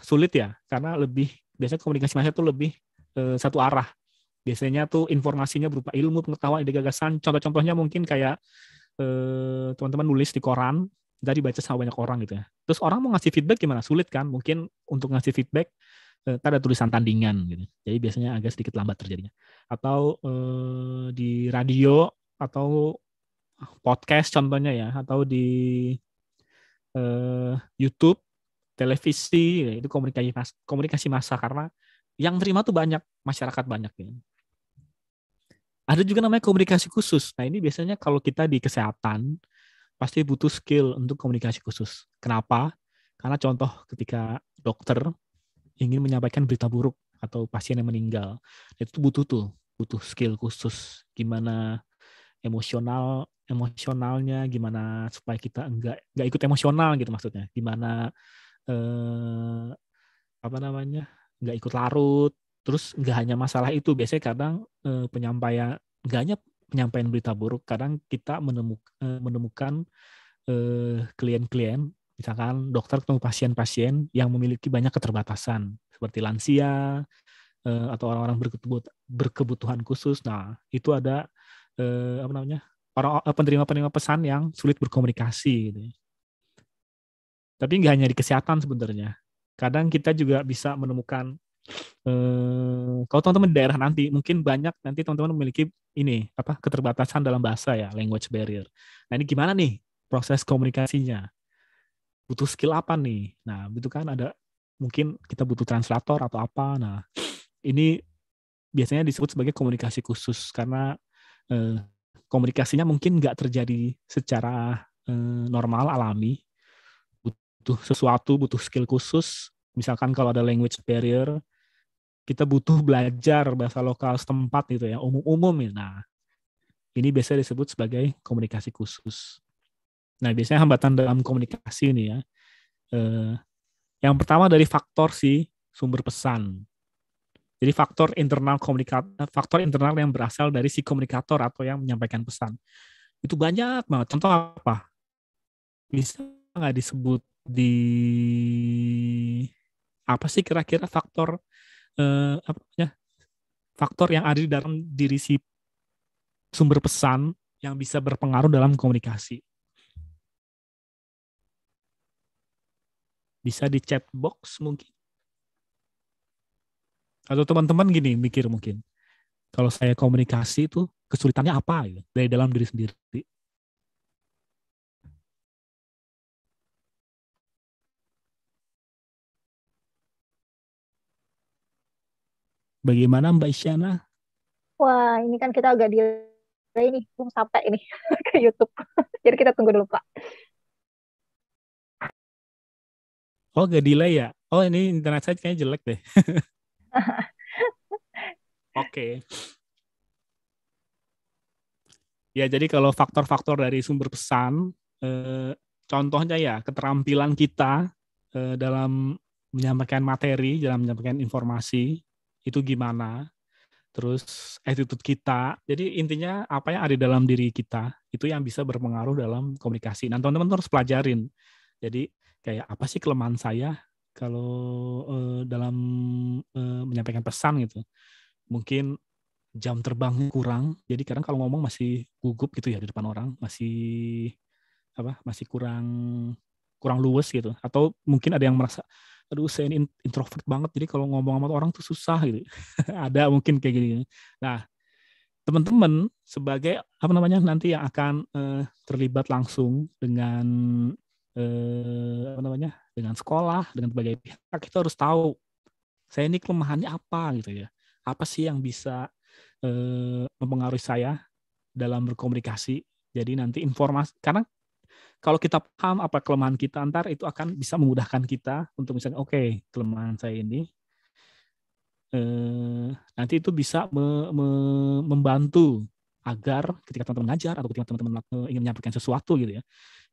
sulit ya, karena biasanya komunikasi massa tuh lebih satu arah. Biasanya tuh informasinya berupa ilmu, pengetahuan, ide gagasan. Contoh-contohnya mungkin kayak teman-teman nulis di koran, dari baca sama banyak orang gitu ya. Terus orang mau ngasih feedback gimana? Sulit kan? Mungkin untuk ngasih feedback ada tulisan tandingan gitu. Jadi biasanya agak sedikit lambat terjadinya. Atau di radio atau podcast contohnya ya, atau di YouTube, televisi, ya, itu komunikasi massa karena yang terima tuh banyak, masyarakat banyak ya. Ada juga namanya komunikasi khusus. Nah ini biasanya kalau kita di kesehatan pasti butuh skill untuk komunikasi khusus. Kenapa? Karena contoh ketika dokter ingin menyampaikan berita buruk atau pasien yang meninggal, itu butuh skill khusus. Gimana emosionalnya, gimana supaya kita enggak ikut emosional gitu maksudnya. Gimana apa namanya nggak ikut larut. Terus nggak hanya masalah itu, biasanya kadang nggak hanya penyampaian berita buruk, kadang kita menemukan klien-klien, misalkan dokter ketemu pasien-pasien yang memiliki banyak keterbatasan seperti lansia atau orang-orang berkebutuhan khusus. Nah itu ada apa namanya penerima-penerima pesan yang sulit berkomunikasi gitu. Tapi nggak hanya di kesehatan sebenarnya. Kadang kita juga bisa menemukan kalau teman-teman di daerah nanti mungkin banyak nanti teman-teman memiliki ini apa keterbatasan dalam bahasa ya, language barrier. Nah ini gimana nih proses komunikasinya? Butuh skill apa nih? Nah itu kan ada mungkin kita butuh translator atau apa. Nah ini biasanya disebut sebagai komunikasi khusus karena komunikasinya mungkin nggak terjadi secara normal alami. Butuh skill khusus. Misalkan kalau ada language barrier, kita butuh belajar bahasa lokal setempat gitu ya, umum-umum ya. Nah, ini biasa disebut sebagai komunikasi khusus. Nah, biasanya hambatan dalam komunikasi ini ya. Yang pertama dari faktor si sumber pesan. Jadi faktor internal yang berasal dari si komunikator atau yang menyampaikan pesan. Itu banyak banget. Contoh apa? Bisa nggak disebut di apa sih kira-kira faktor apa namanya? Faktor yang ada di dalam diri si sumber pesan yang bisa berpengaruh dalam komunikasi. Bisa di chat box mungkin. Atau teman-teman gini mikir mungkin. Kalau saya komunikasi itu kesulitannya apa gitu, dari dalam diri sendiri. Bagaimana Mbak Isyana? Wah, ini kan kita agak delay nih, belum sampai ini ke YouTube. Jadi kita tunggu dulu, Pak. Oh, gak delay ya? Oh, ini internet saya kayaknya jelek deh. Oke. Ya, jadi kalau faktor-faktor dari sumber pesan, contohnya ya keterampilan kita dalam menyampaikan materi, dalam menyampaikan informasi, itu gimana. Terus attitude kita. Jadi intinya apa yang ada di dalam diri kita, itu yang bisa berpengaruh dalam komunikasi. Nah, teman-teman harus pelajarin. Jadi kayak apa sih kelemahan saya kalau dalam menyampaikan pesan gitu. Mungkin jam terbang kurang, jadi kadang kalau ngomong masih gugup gitu ya di depan orang, masih kurang kurang luwes gitu. Atau mungkin ada yang merasa, aduh saya ini introvert banget, jadi kalau ngomong sama orang tuh susah gitu. Ada mungkin kayak gini. Nah, teman-teman sebagai apa namanya nanti yang akan terlibat langsung dengan apa namanya dengan sekolah, dengan berbagai pihak, kita harus tahu saya ini kelemahannya apa gitu ya. Apa sih yang bisa mempengaruhi saya dalam berkomunikasi. Jadi nanti informasi, karena kalau kita paham apa kelemahan kita, ntar itu akan bisa memudahkan kita untuk misalnya, oke, kelemahan saya ini, nanti itu bisa membantu agar ketika teman-teman ngajar atau ketika teman-teman ingin menyampaikan sesuatu gitu ya,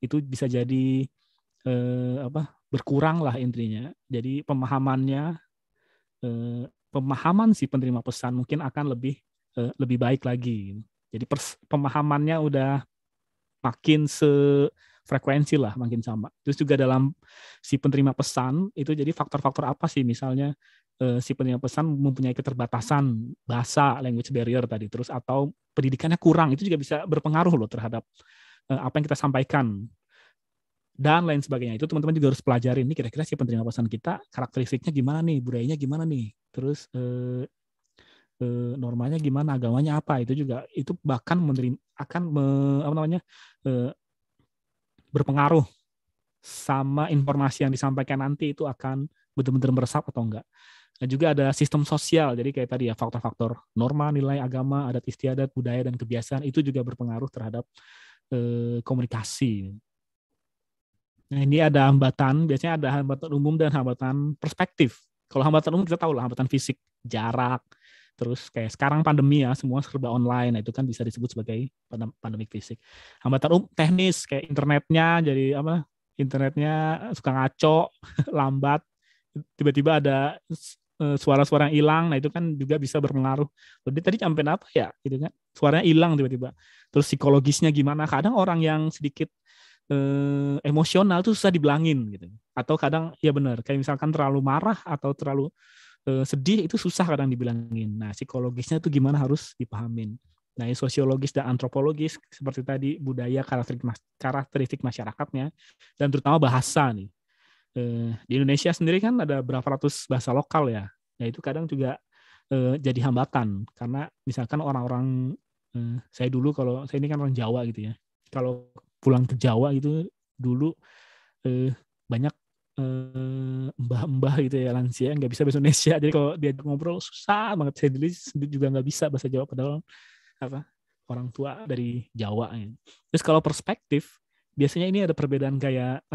itu bisa jadi berkurang lah intinya. Jadi pemahaman si penerima pesan mungkin akan lebih baik lagi. Jadi pemahamannya udah makin sefrekuensi lah, makin sama. Terus juga dalam si penerima pesan itu jadi faktor-faktor apa sih, misalnya si penerima pesan mempunyai keterbatasan bahasa, language barrier tadi, terus atau pendidikannya kurang, itu juga bisa berpengaruh loh terhadap apa yang kita sampaikan dan lain sebagainya. Itu teman-teman juga harus pelajari nih, kira-kira si penerima pesan kita karakteristiknya gimana nih, budayanya gimana nih, terus normanya gimana, agamanya apa, itu juga itu bahkan berpengaruh sama informasi yang disampaikan nanti itu akan benar-benar meresap atau enggak. Dan juga ada sistem sosial, jadi kayak tadi ya, faktor-faktor norma, nilai, agama, adat istiadat, budaya, dan kebiasaan itu juga berpengaruh terhadap komunikasi. Nah, ini ada hambatan, biasanya ada hambatan umum dan hambatan perspektif. Kalau hambatan umum kita tahu lah, hambatan fisik, jarak, terus kayak sekarang pandemi ya, semua serba online, nah itu kan bisa disebut sebagai pandemik fisik. Hambatan teknis, kayak internetnya suka ngaco, lambat, tiba-tiba ada suara-suara yang hilang, nah itu kan juga bisa berpengaruh. Jadi tadi sampai apa ya, gitu kan, suaranya hilang tiba-tiba. Terus psikologisnya gimana? Kadang orang yang sedikit emosional tuh susah dibilangin gitu. Atau kadang ya benar, kayak misalkan terlalu marah atau terlalu sedih itu susah kadang dibilangin. Nah, psikologisnya tuh gimana harus dipahamin. Nah, sosiologis dan antropologis seperti tadi, budaya, karakteristik masyarakatnya, dan terutama bahasa nih. Di Indonesia sendiri kan ada berapa ratus bahasa lokal ya. Nah, itu kadang juga jadi hambatan karena misalkan orang-orang saya dulu, kalau saya ini kan orang Jawa gitu ya. Kalau pulang ke Jawa gitu dulu banyak mbah-mbah gitu ya, lansia nggak bisa bahasa Indonesia, jadi kalau dia ngobrol susah banget. Saya dulu juga nggak bisa bahasa Jawa padahal orang tua dari Jawa ya. Terus kalau perspektif biasanya ini ada perbedaan kayak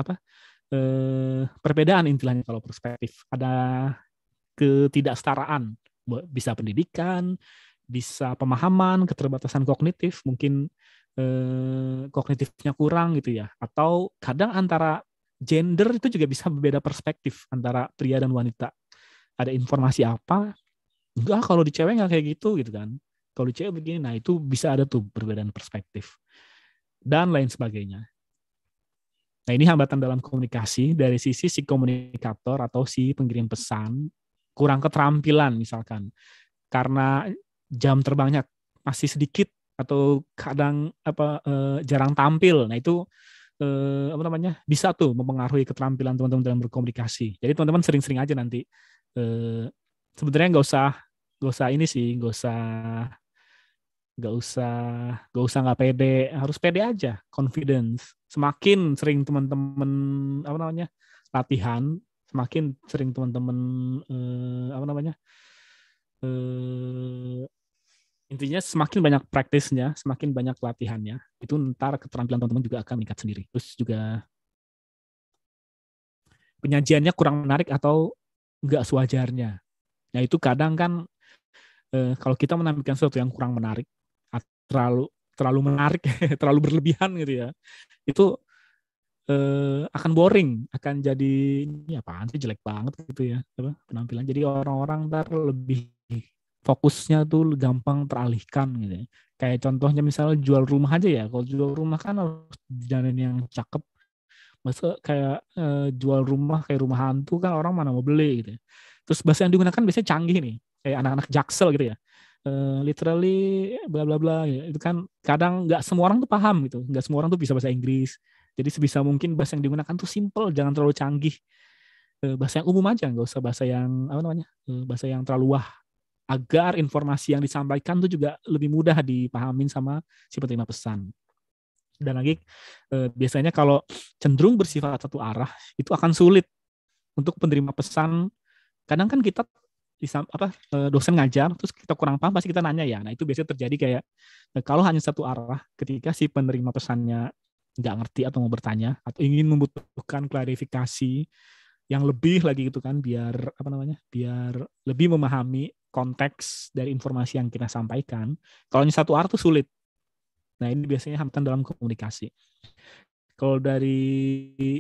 perbedaan intinya. Kalau perspektif ada ketidaksetaraan, bisa pendidikan, bisa pemahaman, keterbatasan kognitif, mungkin kognitifnya kurang gitu ya, atau kadang antara gender itu juga bisa berbeda perspektif antara pria dan wanita. Ada informasi apa, enggak kalau di cewek nggak kayak gitu kan, kalau di cewek begini. Nah, itu bisa ada tuh perbedaan perspektif dan lain sebagainya. Nah, ini hambatan dalam komunikasi dari sisi si komunikator atau si pengirim pesan, kurang keterampilan misalkan karena jam terbangnya masih sedikit atau kadang jarang tampil. Nah, itu bisa tuh mempengaruhi keterampilan teman-teman dalam berkomunikasi. Jadi teman-teman sering-sering aja nanti sebenarnya nggak usah ini sih, nggak pede, harus pede aja, confidence. Semakin sering teman-teman latihan, semakin sering teman-teman intinya semakin banyak praktisnya, semakin banyak latihannya, itu ntar keterampilan teman-teman juga akan meningkat sendiri. Terus juga penyajiannya kurang menarik atau nggak sewajarnya. Nah, itu kadang kan kalau kita menampilkan sesuatu yang kurang menarik, terlalu menarik, terlalu berlebihan gitu ya, itu akan boring, akan jadi ini apaan sih, jelek banget gitu ya penampilan. Jadi orang-orang ntar lebih fokusnya tuh gampang teralihkan gitu ya. Kayak contohnya misalnya jual rumah aja ya. Kalau jual rumah kan harus jalan yang cakep. Masa kayak jual rumah kayak rumah hantu kan orang mana mau beli gitu ya. Terus bahasa yang digunakan biasanya canggih nih. Kayak anak-anak Jaksel gitu ya. Literally bla bla bla ya. Itu kan kadang nggak semua orang tuh paham gitu. Nggak semua orang tuh bisa bahasa Inggris. Jadi sebisa mungkin bahasa yang digunakan tuh simple, jangan terlalu canggih. Bahasa yang umum aja, nggak usah bahasa yang bahasa yang terlalu wah, agar informasi yang disampaikan tuh juga lebih mudah dipahamin sama si penerima pesan. Dan lagi biasanya kalau cenderung bersifat satu arah itu akan sulit untuk penerima pesan, kadang kan kita dosen ngajar terus kita kurang paham pasti kita nanya ya. Nah itu biasanya terjadi kayak kalau hanya satu arah ketika si penerima pesannya nggak ngerti atau mau bertanya atau ingin membutuhkan klarifikasi yang lebih lagi gitu kan biar biar lebih memahami konteks dari informasi yang kita sampaikan. Kalau hanya satu arah tuh sulit. Nah ini biasanya hambatan dalam komunikasi. Kalau dari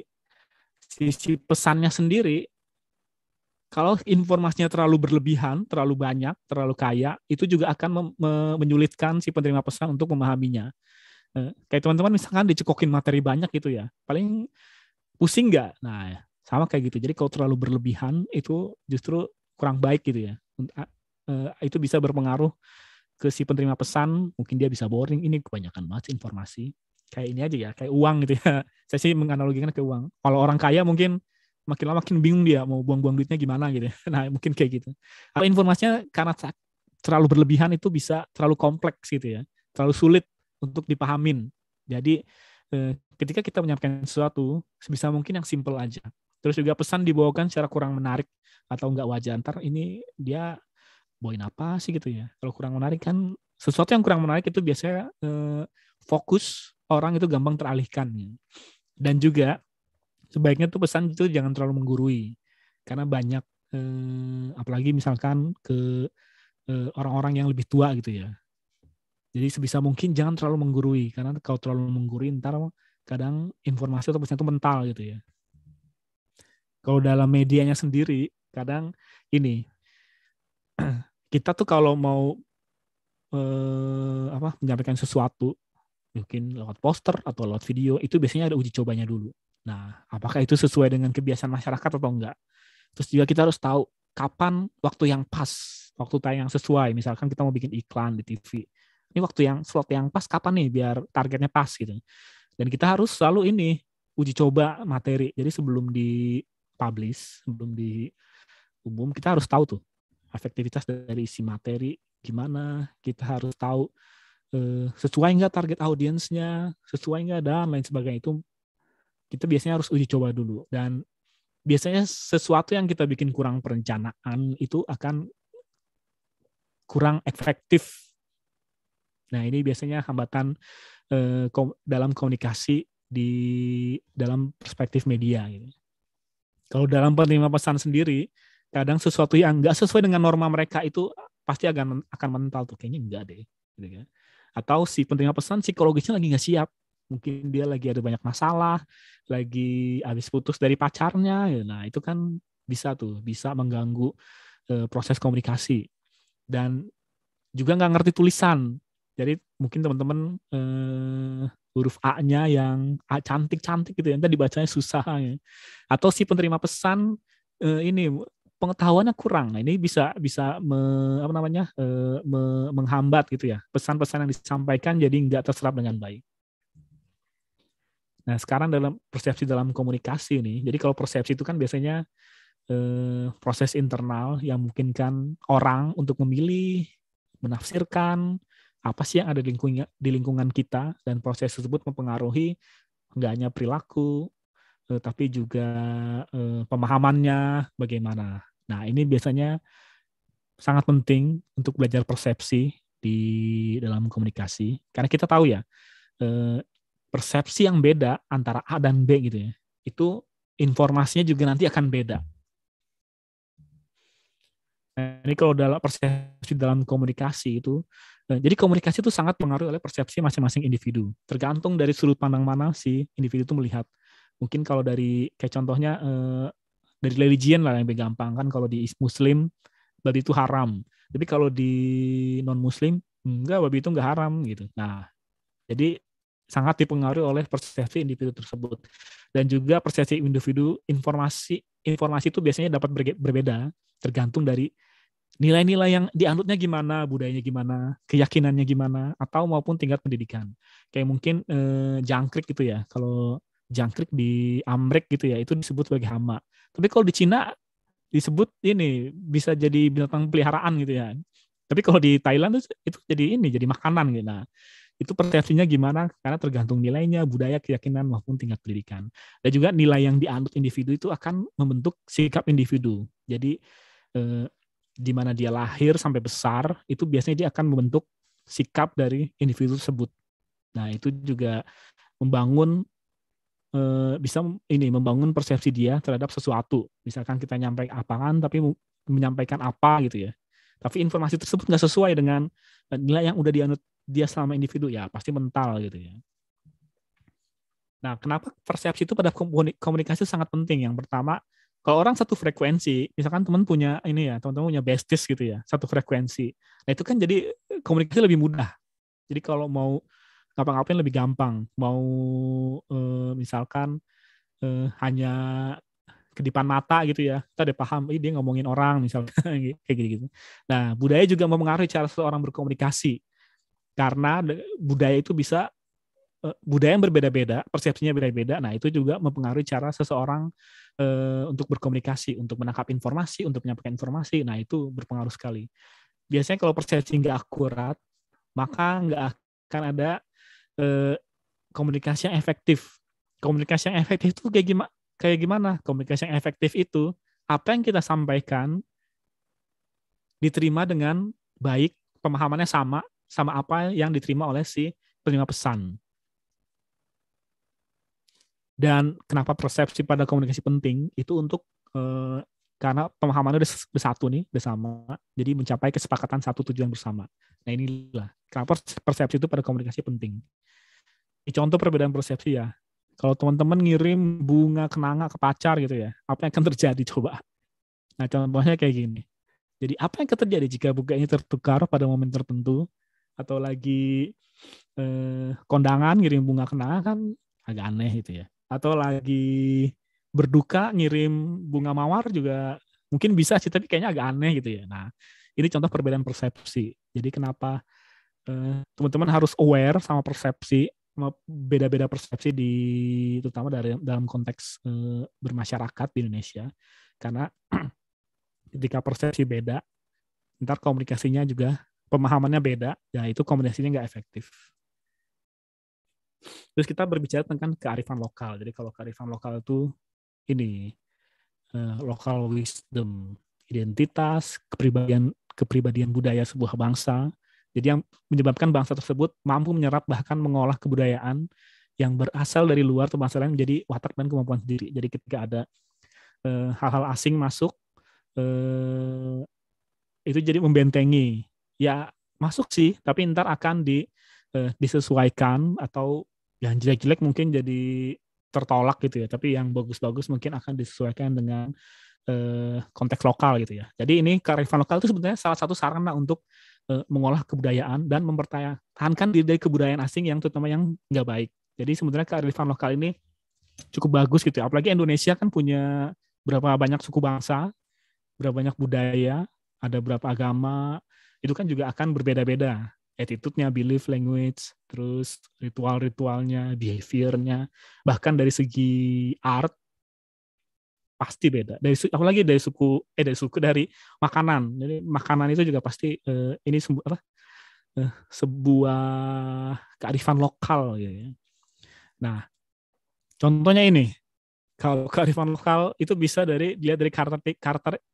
sisi pesannya sendiri, kalau informasinya terlalu berlebihan, terlalu banyak, terlalu kaya, itu juga akan menyulitkan si penerima pesan untuk memahaminya. Kayak teman-teman misalkan dicekokin materi banyak gitu ya, paling pusing nggak? Nah, sama kayak gitu. Jadi kalau terlalu berlebihan itu justru kurang baik gitu ya. Itu bisa berpengaruh ke si penerima pesan, mungkin dia bisa boring, ini kebanyakan banget informasi. Kayak ini aja ya, kayak uang gitu ya. Saya sih menganalogikan ke uang. Kalau orang kaya mungkin makin lama makin bingung dia mau buang-buang duitnya gimana gitu. Nah mungkin kayak gitu. Kalau informasinya karena terlalu berlebihan itu bisa terlalu kompleks gitu ya, terlalu sulit untuk dipahamin. Jadi ketika kita menyampaikan sesuatu sebisa mungkin yang simple aja. Terus juga pesan dibawakan secara kurang menarik atau enggak wajar. Ntar ini dia bawain apa sih gitu ya. Kalau kurang menarik kan sesuatu yang kurang menarik itu biasanya fokus orang itu gampang teralihkan. Dan juga sebaiknya tuh pesan itu jangan terlalu menggurui karena banyak apalagi misalkan ke orang-orang yang lebih tua gitu ya. Jadi sebisa mungkin jangan terlalu menggurui karena kalau terlalu menggurui ntar kadang informasi atau pesan itu mental gitu ya. Kalau dalam medianya sendiri kadang ini kita tuh kalau mau menyampaikan sesuatu mungkin lewat poster atau lewat video itu biasanya ada uji cobanya dulu. Nah, apakah itu sesuai dengan kebiasaan masyarakat atau enggak? Terus juga kita harus tahu kapan waktu yang pas, waktu tayang sesuai. Misalkan kita mau bikin iklan di TV. Ini slot yang pas kapan nih biar targetnya pas gitu. Dan kita harus selalu ini uji coba materi. Jadi sebelum di-publish, sebelum di umum kita harus tahu tuh efektivitas dari isi materi gimana. Kita harus tahu sesuai nggak target audiensnya, sesuai nggak dan lain sebagainya. Itu kita biasanya harus uji coba dulu. Dan biasanya sesuatu yang kita bikin kurang perencanaan itu akan kurang efektif. Nah ini biasanya hambatan dalam komunikasi di dalam perspektif media. Gitu. Kalau dalam penerima pesan sendiri, kadang sesuatu yang nggak sesuai dengan norma mereka itu pasti akan mental tuh. Kayaknya enggak deh. Gitu kan. Atau si penerima pesan psikologisnya lagi nggak siap. Mungkin dia lagi ada banyak masalah, lagi habis putus dari pacarnya. Nah itu kan bisa mengganggu proses komunikasi. Dan juga nggak ngerti tulisan. Jadi mungkin teman-teman huruf A-nya yang A cantik-cantik gitu ya, nanti dibacanya susah ya. Atau si penerima pesan ini pengetahuannya kurang. Nah, ini bisa menghambat gitu ya. Pesan-pesan yang disampaikan jadi nggak terserap dengan baik. Nah, sekarang dalam persepsi dalam komunikasi nih. Jadi kalau persepsi itu kan biasanya proses internal yang memungkinkan orang untuk memilih, menafsirkan apa sih yang ada di lingkungan kita, dan proses tersebut mempengaruhi nggak hanya perilaku, tapi juga pemahamannya bagaimana. Nah, ini biasanya sangat penting untuk belajar persepsi di dalam komunikasi. Karena kita tahu ya, persepsi yang beda antara A dan B gitu ya, itu informasinya juga nanti akan beda. Nah, ini kalau dalam persepsi dalam komunikasi itu, jadi komunikasi itu sangat pengaruh oleh persepsi masing-masing individu. Tergantung dari sudut pandang mana si individu itu melihat. Mungkin kalau dari kayak contohnya dari religion lah yang lebih gampang kan, kalau di Muslim babi itu haram. Tapi kalau di non Muslim enggak, babi itu enggak haram gitu. Nah, jadi sangat dipengaruhi oleh persepsi individu tersebut. Dan juga persepsi individu, informasi itu biasanya dapat berbeda tergantung dari nilai-nilai yang dianutnya gimana, budayanya gimana, keyakinannya gimana, atau maupun tingkat pendidikan. Kayak mungkin jangkrik gitu ya. Kalau jangkrik di Amrik gitu ya, itu disebut sebagai hama. Tapi kalau di Cina disebut ini bisa jadi binatang peliharaan gitu ya. Tapi kalau di Thailand itu jadi makanan gitu. Nah, itu persepsinya gimana karena tergantung nilainya, budaya, keyakinan maupun tingkat pendidikan. Dan juga nilai yang dianut individu itu akan membentuk sikap individu. Jadi di mana dia lahir sampai besar itu biasanya dia akan membentuk sikap dari individu tersebut. Nah, itu juga membangun bisa membangun persepsi dia terhadap sesuatu. Misalkan kita nyampaikan apaan tapi menyampaikan apa gitu ya. Tapi informasi tersebut nggak sesuai dengan nilai yang udah dianut dia selama individu, ya pasti mental gitu ya. Nah, kenapa persepsi itu pada komunikasi sangat penting? Yang pertama, kalau orang satu frekuensi, misalkan teman punya ini ya, teman-teman punya besties gitu ya, satu frekuensi. Nah, itu kan jadi komunikasi lebih mudah. Jadi kalau mau ngapa-ngapain lebih gampang. Mau misalkan hanya kedipan mata gitu ya, kita udah paham, dia ngomongin orang misalnya kayak gitu. Nah, budaya juga mempengaruhi cara seseorang berkomunikasi karena budaya itu bisa budaya yang berbeda-beda, persepsinya beda-beda. Nah, itu juga mempengaruhi cara seseorang untuk berkomunikasi, untuk menangkap informasi, untuk menyampaikan informasi. Nah, itu berpengaruh sekali. Biasanya kalau persepsi nggak akurat, maka nggak akan ada komunikasi yang efektif. Komunikasi yang efektif itu kayak gimana? Komunikasi yang efektif itu apa yang kita sampaikan diterima dengan baik, pemahamannya sama apa yang diterima oleh si penerima pesan. Dan kenapa persepsi pada komunikasi penting itu untuk karena pemahamannya udah satu nih, udah sama, jadi mencapai kesepakatan satu tujuan bersama. Nah, inilah kenapa persepsi itu pada komunikasi penting. Ini contoh perbedaan persepsi ya. Kalau teman-teman ngirim bunga kenanga ke pacar gitu ya, apa yang akan terjadi coba? Nah, contohnya kayak gini. Jadi apa yang akan terjadi jika bunga ini tertukar pada momen tertentu atau lagi kondangan ngirim bunga kenanga kan agak aneh gitu ya. Atau lagi berduka ngirim bunga mawar juga mungkin bisa sih, tapi kayaknya agak aneh gitu ya. Nah, ini contoh perbedaan persepsi. Jadi kenapa teman-teman harus aware sama persepsi, beda-beda persepsi terutama dalam konteks bermasyarakat di Indonesia, karena ketika persepsi beda, ntar komunikasinya juga pemahamannya beda, ya itu komunikasinya nggak efektif. Terus kita berbicara tentang kearifan lokal. Jadi kalau kearifan lokal itu ini local wisdom, identitas, kepribadian budaya sebuah bangsa. Jadi yang menyebabkan bangsa tersebut mampu menyerap bahkan mengolah kebudayaan yang berasal dari luar atau bangsa lain menjadi watak dan kemampuan sendiri. Jadi ketika ada hal-hal asing masuk, itu jadi membentengi. Ya masuk sih, tapi ntar akan disesuaikan, atau yang jelek-jelek mungkin jadi tertolak gitu ya. Tapi yang bagus-bagus mungkin akan disesuaikan dengan konteks lokal gitu ya. Jadi ini kearifan lokal itu sebenarnya salah satu sarana untuk mengolah kebudayaan dan mempertahankan diri dari kebudayaan asing yang terutama yang nggak baik. Jadi sebenarnya kearifan lokal ini cukup bagus gitu ya. Apalagi Indonesia kan punya berapa banyak suku bangsa, berapa banyak budaya, ada berapa agama, itu kan juga akan berbeda-beda. Attitude-nya, belief, language, terus ritual-ritualnya, behavior-nya, bahkan dari segi art, pasti beda. Apalagi dari makanan. Jadi makanan itu juga pasti ini sebuah kearifan lokal gitu ya. Nah, contohnya ini. Kalau kearifan lokal itu bisa dilihat dari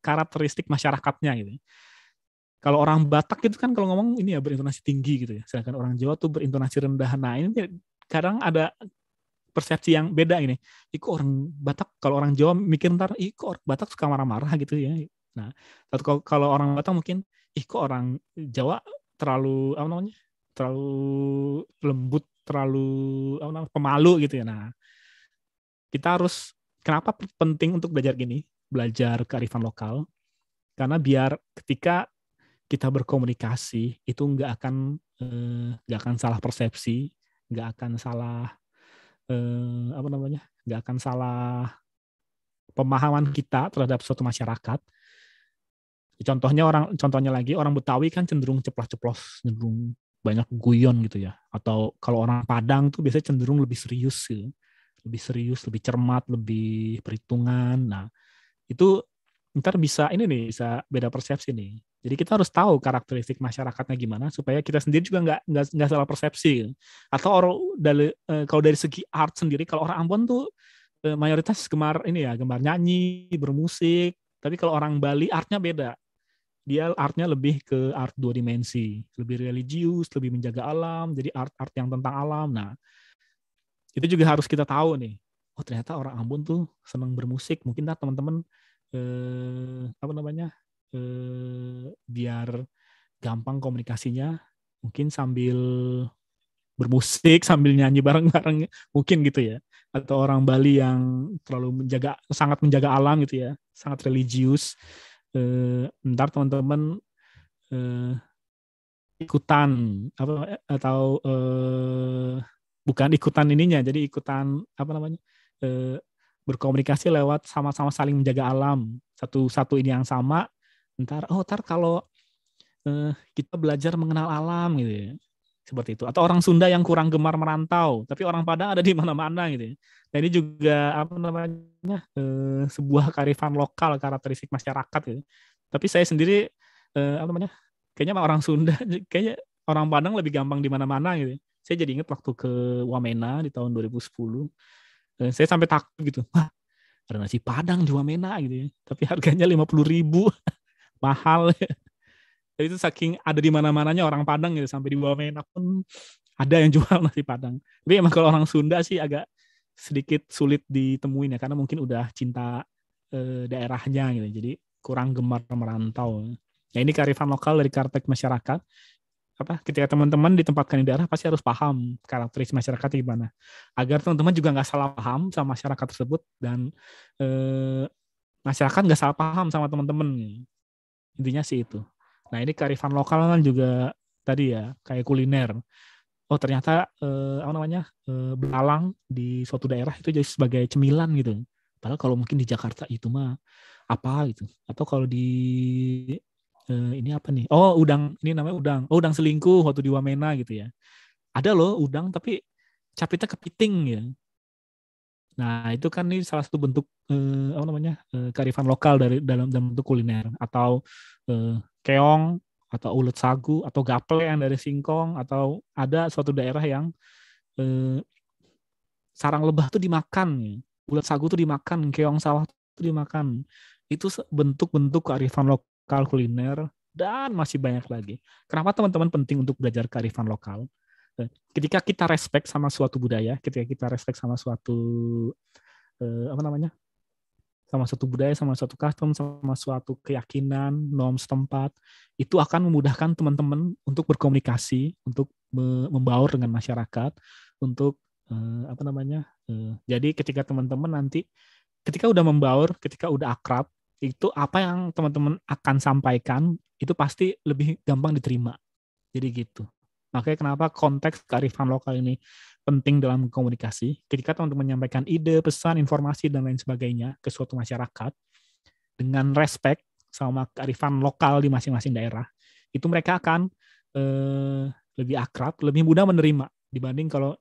karakteristik masyarakatnya gitu. Kalau orang Batak itu kan kalau ngomong ini ya berintonasi tinggi gitu ya. Sedangkan orang Jawa tuh berintonasi rendah. Nah, ini kadang ada persepsi yang beda ini. Kok orang Batak, kalau orang Jawa mikir ntar, kok orang Batak suka marah-marah gitu ya. Nah, kalau orang Batak mungkin, kok orang Jawa terlalu apa namanya? Terlalu lembut, terlalu apa namanya? Pemalu gitu ya. Nah, kita harus, kenapa penting untuk belajar gini, belajar kearifan lokal? Karena biar ketika kita berkomunikasi itu nggak akan salah persepsi, nggak akan salah nggak akan salah pemahaman kita terhadap suatu masyarakat. Contohnya lagi orang Betawi kan cenderung ceplas-ceplos, cenderung banyak guyon gitu ya. Atau kalau orang Padang tuh biasanya cenderung lebih serius gitu. Lebih serius, lebih cermat, lebih perhitungan. Nah, itu ntar bisa beda persepsi nih. Jadi kita harus tahu karakteristik masyarakatnya gimana supaya kita sendiri juga nggak salah persepsi. Atau orang kalau dari segi art sendiri, kalau orang Ambon tuh mayoritas gemar nyanyi, bermusik. Tapi kalau orang Bali artnya beda. Dia artnya lebih ke art dua dimensi, lebih religius, lebih menjaga alam, jadi art-art yang tentang alam. Nah, itu juga harus kita tahu nih. Oh, ternyata orang Ambon tuh senang bermusik. Mungkin teman-teman apa namanya? Biar gampang komunikasinya, mungkin sambil bermusik sambil nyanyi bareng-bareng mungkin gitu ya. Atau orang Bali yang sangat menjaga alam gitu ya, sangat religius. Ntar teman-teman ikutan apa atau bukan ikutan ininya, jadi ikutan apa namanya berkomunikasi lewat sama-sama saling menjaga alam, satu ini yang sama. Ntar kalau kita belajar mengenal alam gitu ya, seperti itu. Atau orang Sunda yang kurang gemar merantau, tapi orang Padang ada di mana-mana gitu ya. Nah ini juga apa namanya sebuah kearifan lokal, karakteristik masyarakat gitu. Tapi saya sendiri apa namanya kayaknya orang Sunda, kayaknya orang Padang lebih gampang di mana-mana gitu. Saya jadi ingat waktu ke Wamena di tahun 2010, saya sampai takut gitu, wah ada nasi Padang di Wamena gitu ya, tapi harganya 50.000, mahal. Jadi itu saking ada di mana-mananya orang Padang gitu, sampai di Wamena pun ada yang jual nasi Padang. Tapi emang kalau orang Sunda sih agak sedikit sulit ditemuin ya, karena mungkin udah cinta daerahnya gitu, jadi kurang gemar merantau. Nah ini kearifan lokal dari karakter masyarakat. Ketika teman-teman ditempatkan di daerah pasti harus paham karakteristik masyarakat gimana, agar teman-teman juga nggak salah paham sama masyarakat tersebut dan masyarakat nggak salah paham sama teman-teman. Intinya sih itu. Nah ini kearifan lokal kan juga tadi ya kayak kuliner. Oh ternyata apa namanya belalang di suatu daerah itu jadi sebagai cemilan gitu. Padahal kalau mungkin di Jakarta itu mah apa gitu. Atau kalau di ini apa nih? Oh udang, ini namanya udang. Oh udang selingkuh waktu di Wamena gitu ya. Ada loh udang tapi capitnya kepiting ya. Nah itu kan ini salah satu bentuk apa namanya kearifan lokal dari dalam bentuk kuliner. Atau keong atau ulet sagu atau gaple yang dari singkong, atau ada suatu daerah yang sarang lebah tuh dimakan, ulet sagu tuh dimakan, keong sawah tuh dimakan. Itu bentuk-bentuk kearifan lokal kuliner dan masih banyak lagi. Kenapa teman-teman penting untuk belajar kearifan lokal? Ketika kita respect sama suatu budaya, ketika kita respect sama suatu apa namanya, sama suatu budaya, sama suatu custom, sama suatu keyakinan, norm setempat, itu akan memudahkan teman-teman untuk berkomunikasi, untuk membaur dengan masyarakat, untuk apa namanya. Jadi ketika teman-teman nanti, ketika udah membaur, ketika udah akrab, itu apa yang teman-teman akan sampaikan itu pasti lebih gampang diterima. Jadi gitu. Makanya kenapa konteks kearifan lokal ini penting dalam komunikasi. Ketika teman-teman menyampaikan ide, pesan, informasi, dan lain sebagainya ke suatu masyarakat, dengan respect sama kearifan lokal di masing-masing daerah, itu mereka akan lebih akrab, lebih mudah menerima. Dibanding kalau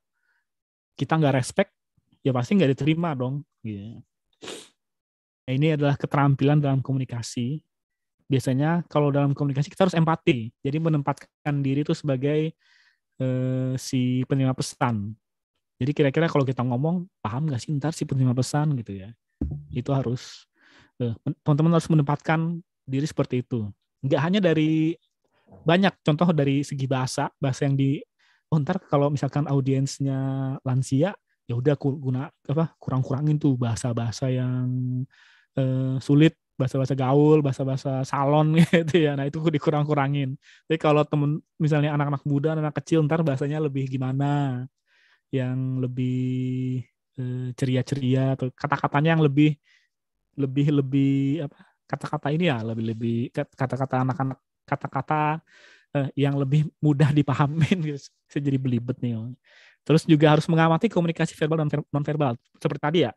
kita nggak respect, ya pasti nggak diterima dong. Gitu. Nah, ini adalah keterampilan dalam komunikasi. Biasanya kalau dalam komunikasi kita harus empati. Jadi menempatkan diri itu sebagai si penerima pesan. Jadi kira-kira kalau kita ngomong, paham nggak sih ntar si penerima pesan gitu ya. Itu harus, teman-teman harus menempatkan diri seperti itu. Nggak hanya dari, banyak contoh dari segi bahasa yang ntar kalau misalkan audiensnya lansia, ya udah kurang-kurangin tuh bahasa-bahasa yang sulit, bahasa-bahasa gaul, bahasa-bahasa salon gitu ya. Nah itu dikurang-kurangin. Jadi kalau temen misalnya anak-anak muda, anak kecil, ntar bahasanya lebih gimana, yang lebih ceria-ceria, atau kata-katanya yang lebih lebih lebih apa, kata-kata ini ya lebih kata-kata anak-anak, kata-kata yang lebih mudah dipahamin gitu. Saya jadi belibet nih. Terus juga harus mengamati komunikasi verbal dan non verbal. Seperti tadi ya,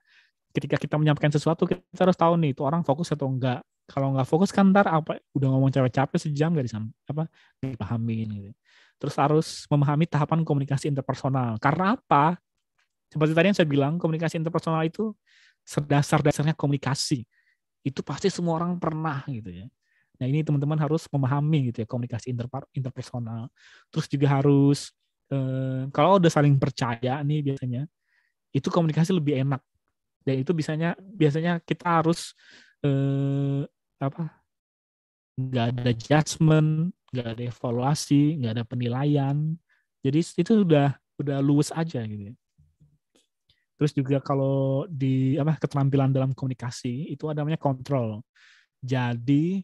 ketika kita menyampaikan sesuatu kita harus tahu nih itu orang fokus atau enggak. Kalau enggak fokus kan ntar apa udah ngomong capek-capek sejam gak dipahamin gitu. Terus harus memahami tahapan komunikasi interpersonal. Karena apa? Seperti tadi yang saya bilang, komunikasi interpersonal itu dasar-dasarnya komunikasi. Itu pasti semua orang pernah gitu ya. Nah ini teman-teman harus memahami gitu ya komunikasi interpersonal. Terus juga harus kalau udah saling percaya nih biasanya itu komunikasi lebih enak. Dan itu biasanya kita harus apa? Nggak ada judgement, nggak ada evaluasi, nggak ada penilaian. Jadi itu udah luwes aja gitu ya. Terus juga kalau di keterampilan dalam komunikasi itu ada namanya kontrol. Jadi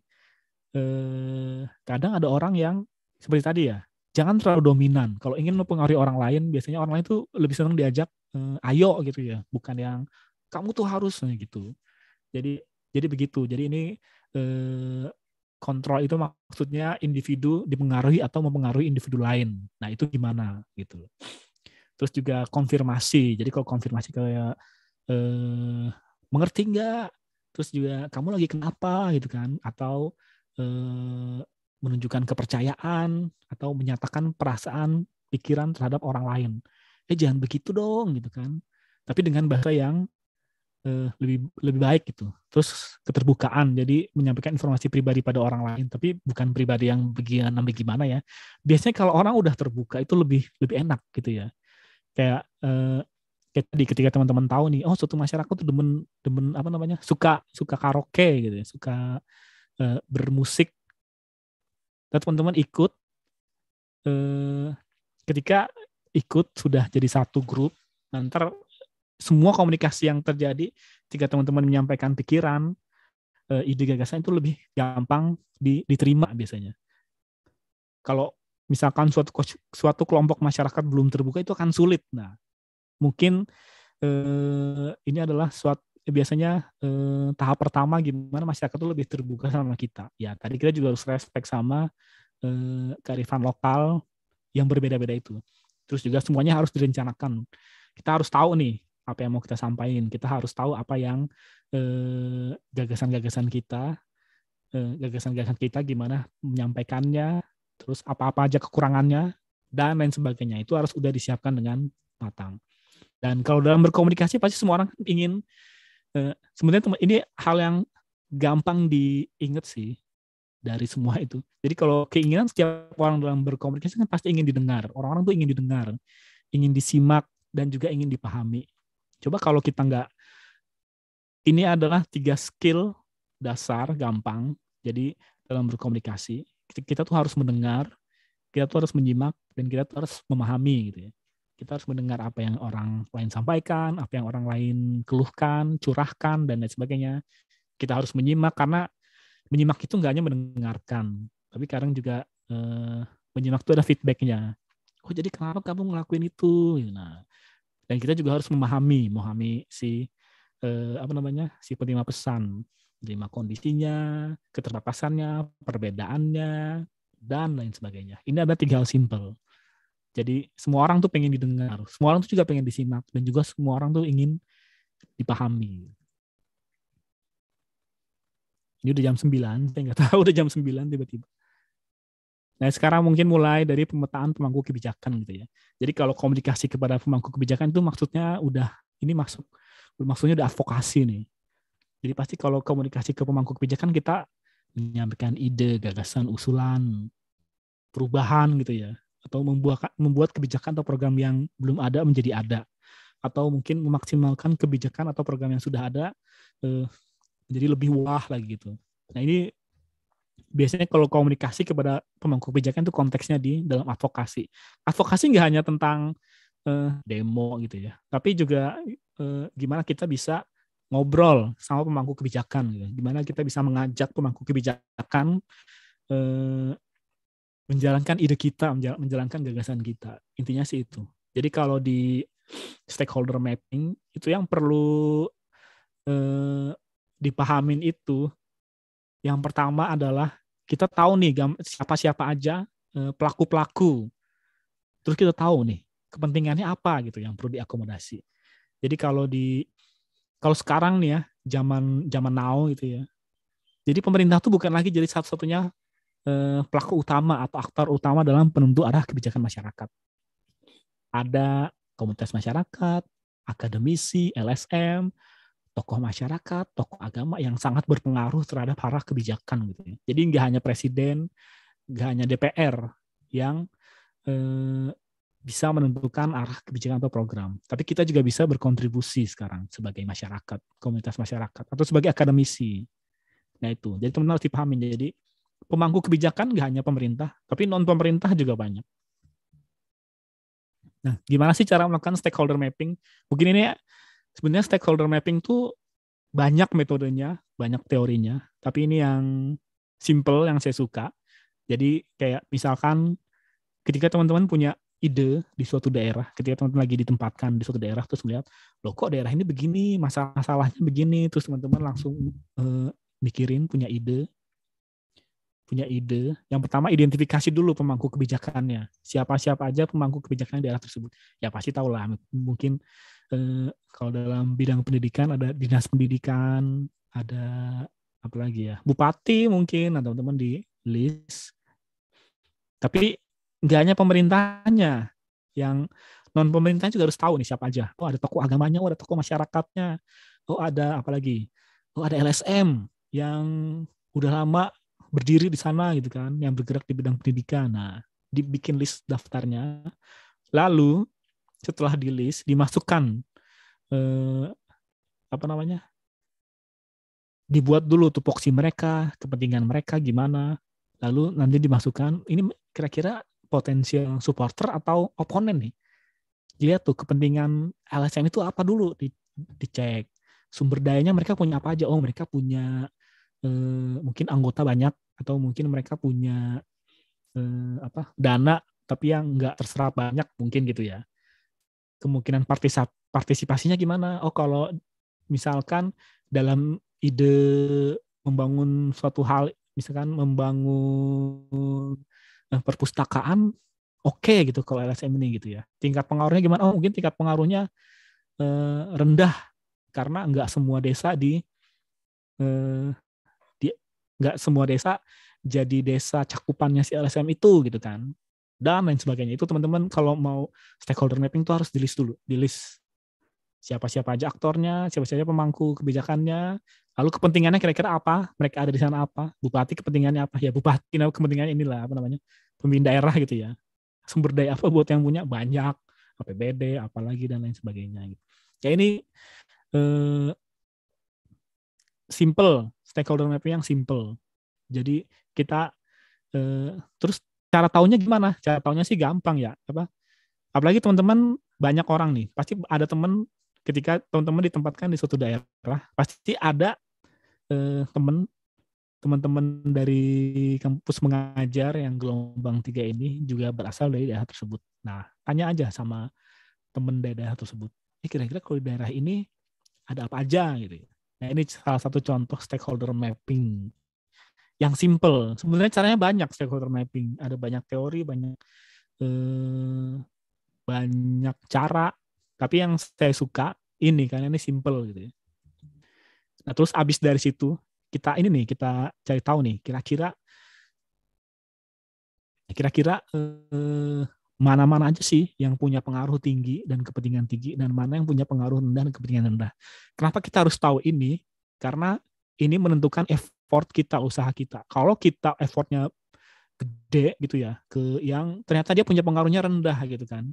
kadang ada orang yang seperti tadi ya, jangan terlalu dominan. Kalau ingin mempengaruhi orang lain, biasanya orang lain tuh lebih senang diajak ayo gitu ya, bukan yang kamu tuh harus gitu. Jadi begitu. Jadi ini kontrol itu maksudnya individu dipengaruhi atau mempengaruhi individu lain. Nah itu gimana gitu. Terus juga konfirmasi. Jadi kalau konfirmasi kayak mengerti nggak? Terus juga kamu lagi kenapa gitu kan? Atau menunjukkan kepercayaan atau menyatakan perasaan, pikiran terhadap orang lain. Jangan begitu dong gitu kan. Tapi dengan bahasa yang lebih baik gitu. Terus keterbukaan, jadi menyampaikan informasi pribadi pada orang lain, tapi bukan pribadi yang bagaimana ya. Biasanya kalau orang udah terbuka itu lebih enak gitu ya. Kayak tadi ketika teman-teman tahu nih, oh suatu masyarakat tuh demen suka karaoke gitu ya, suka bermusik. Dan teman-teman ikut, ketika ikut sudah jadi satu grup, nanti semua komunikasi yang terjadi jika teman-teman menyampaikan pikiran, ide gagasan itu lebih gampang diterima biasanya. Kalau misalkan suatu kelompok masyarakat belum terbuka itu akan sulit. Nah, mungkin ini adalah biasanya tahap pertama gimana masyarakat itu lebih terbuka sama kita. Ya, tadi kita juga harus respect sama kearifan lokal yang berbeda-beda itu. Terus juga semuanya harus direncanakan. Kita harus tahu nih apa yang mau kita sampaikan. Kita harus tahu apa yang gagasan-gagasan kita gimana menyampaikannya, terus apa-apa aja kekurangannya dan lain sebagainya. Itu harus udah disiapkan dengan matang. Dan kalau dalam berkomunikasi pasti semua orang ingin sebenarnya ini hal yang gampang diingat sih dari semua itu. Jadi kalau keinginan setiap orang dalam berkomunikasi kan pasti ingin didengar. Orang-orang tuh ingin didengar, ingin disimak, dan juga ingin dipahami. Coba kalau kita nggak, ini adalah 3 skill dasar gampang. Jadi dalam berkomunikasi, kita tuh harus mendengar, kita tuh harus menyimak, dan kita tuh harus memahami gitu ya. Kita harus mendengar apa yang orang lain sampaikan, apa yang orang lain keluhkan, curahkan, dan lain sebagainya. Kita harus menyimak, karena menyimak itu nggak hanya mendengarkan, tapi kadang juga menyimak itu ada feedbacknya. Oh jadi kenapa kamu ngelakuin itu? Nah, dan kita juga harus memahami si si penerima pesan, menerima kondisinya, keterbatasannya, perbedaannya, dan lain sebagainya. Ini ada 3 hal simple. Jadi semua orang tuh pengen didengar, semua orang tuh juga pengen disimak, dan juga semua orang tuh ingin dipahami. Ini udah jam 9, saya nggak tahu udah jam 9 tiba-tiba. Nah sekarang mungkin mulai dari pemetaan pemangku kebijakan gitu ya. Jadi kalau komunikasi kepada pemangku kebijakan itu maksudnya maksudnya udah advokasi nih. Jadi pasti kalau komunikasi ke pemangku kebijakan kita menyampaikan ide, gagasan, usulan, perubahan gitu ya. Atau membuat kebijakan atau program yang belum ada menjadi ada. Atau mungkin memaksimalkan kebijakan atau program yang sudah ada menjadi lebih wah lagi gitu. Nah ini biasanya kalau komunikasi kepada pemangku kebijakan itu konteksnya di dalam advokasi. Advokasi nggak hanya tentang demo gitu ya, tapi juga gimana kita bisa ngobrol sama pemangku kebijakan gitu. Gimana kita bisa mengajak pemangku kebijakan menjalankan ide kita, menjalankan gagasan kita. Intinya sih itu. Jadi kalau di stakeholder mapping itu yang perlu dipahamin itu, yang pertama adalah kita tahu nih siapa-siapa aja pelaku-pelaku. Terus kita tahu nih kepentingannya apa gitu yang perlu diakomodasi. Jadi kalau sekarang nih ya, zaman now gitu ya. Jadi pemerintah tuh bukan lagi jadi satu-satunya pelaku utama atau aktor utama dalam penentu arah kebijakan masyarakat. Ada komunitas masyarakat, akademisi, LSM, tokoh masyarakat, tokoh agama yang sangat berpengaruh terhadap arah kebijakan gitu ya. Jadi nggak hanya presiden, nggak hanya DPR yang bisa menentukan arah kebijakan atau program, tapi kita juga bisa berkontribusi sekarang sebagai masyarakat, komunitas masyarakat, atau sebagai akademisi. Nah itu, jadi teman-teman harus dipahamin. Jadi pemangku kebijakan nggak hanya pemerintah, tapi non pemerintah juga banyak. Nah, gimana sih cara melakukan stakeholder mapping? Mungkin ini sebenarnya stakeholder mapping tuh banyak metodenya, banyak teorinya, tapi ini yang simple yang saya suka. Jadi kayak misalkan ketika teman-teman punya ide di suatu daerah, ketika teman-teman lagi ditempatkan di suatu daerah, terus melihat, loh kok daerah ini begini, masalahnya begini, terus teman-teman langsung mikirin, punya ide. Yang pertama identifikasi dulu pemangku kebijakannya. Siapa-siapa aja pemangku kebijakan daerah tersebut. Ya pasti tahu lah. Mungkin kalau dalam bidang pendidikan ada dinas pendidikan, ada apa lagi ya, bupati mungkin, atau teman-teman di list. Tapi nggak hanya pemerintahnya, yang non pemerintah juga harus tahu nih siapa aja. Oh ada tokoh agamanya, oh ada tokoh masyarakatnya, oh ada apa lagi? Oh ada LSM yang udah lama berdiri di sana gitu kan, yang bergerak di bidang pendidikan. Nah, dibikin list daftarnya. Lalu setelah di list dimasukkan apa namanya? Dibuat dulu tupoksi mereka, kepentingan mereka gimana. Lalu nanti dimasukkan ini kira-kira potensial supporter atau oponen nih. Dilihat tuh kepentingan LSM itu apa dulu dicek. Sumber dayanya mereka punya apa aja? Oh, mereka punya mungkin anggota banyak, atau mungkin mereka punya dana tapi yang nggak terserap banyak mungkin gitu ya. Kemungkinan partisipasinya gimana? Oh kalau misalkan dalam ide membangun suatu hal, misalkan membangun perpustakaan, oke gitu kalau LSM ini gitu ya. Tingkat pengaruhnya gimana? Oh mungkin tingkat pengaruhnya rendah karena nggak semua desa nggak semua desa jadi desa cakupannya si LSM itu gitu kan, dan lain sebagainya. Itu teman-teman kalau mau stakeholder mapping tuh harus di list dulu, di list siapa-siapa aja aktornya, siapa-siapa pemangku kebijakannya, lalu kepentingannya kira-kira apa, mereka ada di sana apa, bupati kepentingannya apa, ya bupati kepentingannya inilah apa namanya, pemimpin daerah gitu ya, sumber daya apa buat yang punya banyak, APBD apalagi dan lain sebagainya gitu. Ya ini simple, stakeholder mapping yang simple. Jadi kita terus cara taunya gimana? Cara taunya sih gampang ya. Apalagi teman-teman banyak orang nih, pasti ada teman ketika teman-teman ditempatkan di suatu daerah, pasti ada teman-teman dari kampus mengajar yang gelombang 3 ini juga berasal dari daerah tersebut. Nah, tanya aja sama teman dari daerah tersebut. Kira-kira kalau di daerah ini ada apa aja gitu ya. Nah, ini salah satu contoh stakeholder mapping yang simple. Sebenarnya caranya banyak stakeholder mapping. Ada banyak teori, banyak cara. Tapi yang saya suka ini karena ini simple gitu ya. Nah, terus abis dari situ kita cari tahu nih kira-kira mana-mana aja sih yang punya pengaruh tinggi dan kepentingan tinggi, dan mana yang punya pengaruh rendah dan kepentingan rendah. Kenapa kita harus tahu ini? Karena ini menentukan effort kita, usaha kita. Kalau kita effortnya gede gitu ya, ke yang ternyata dia punya pengaruhnya rendah gitu kan,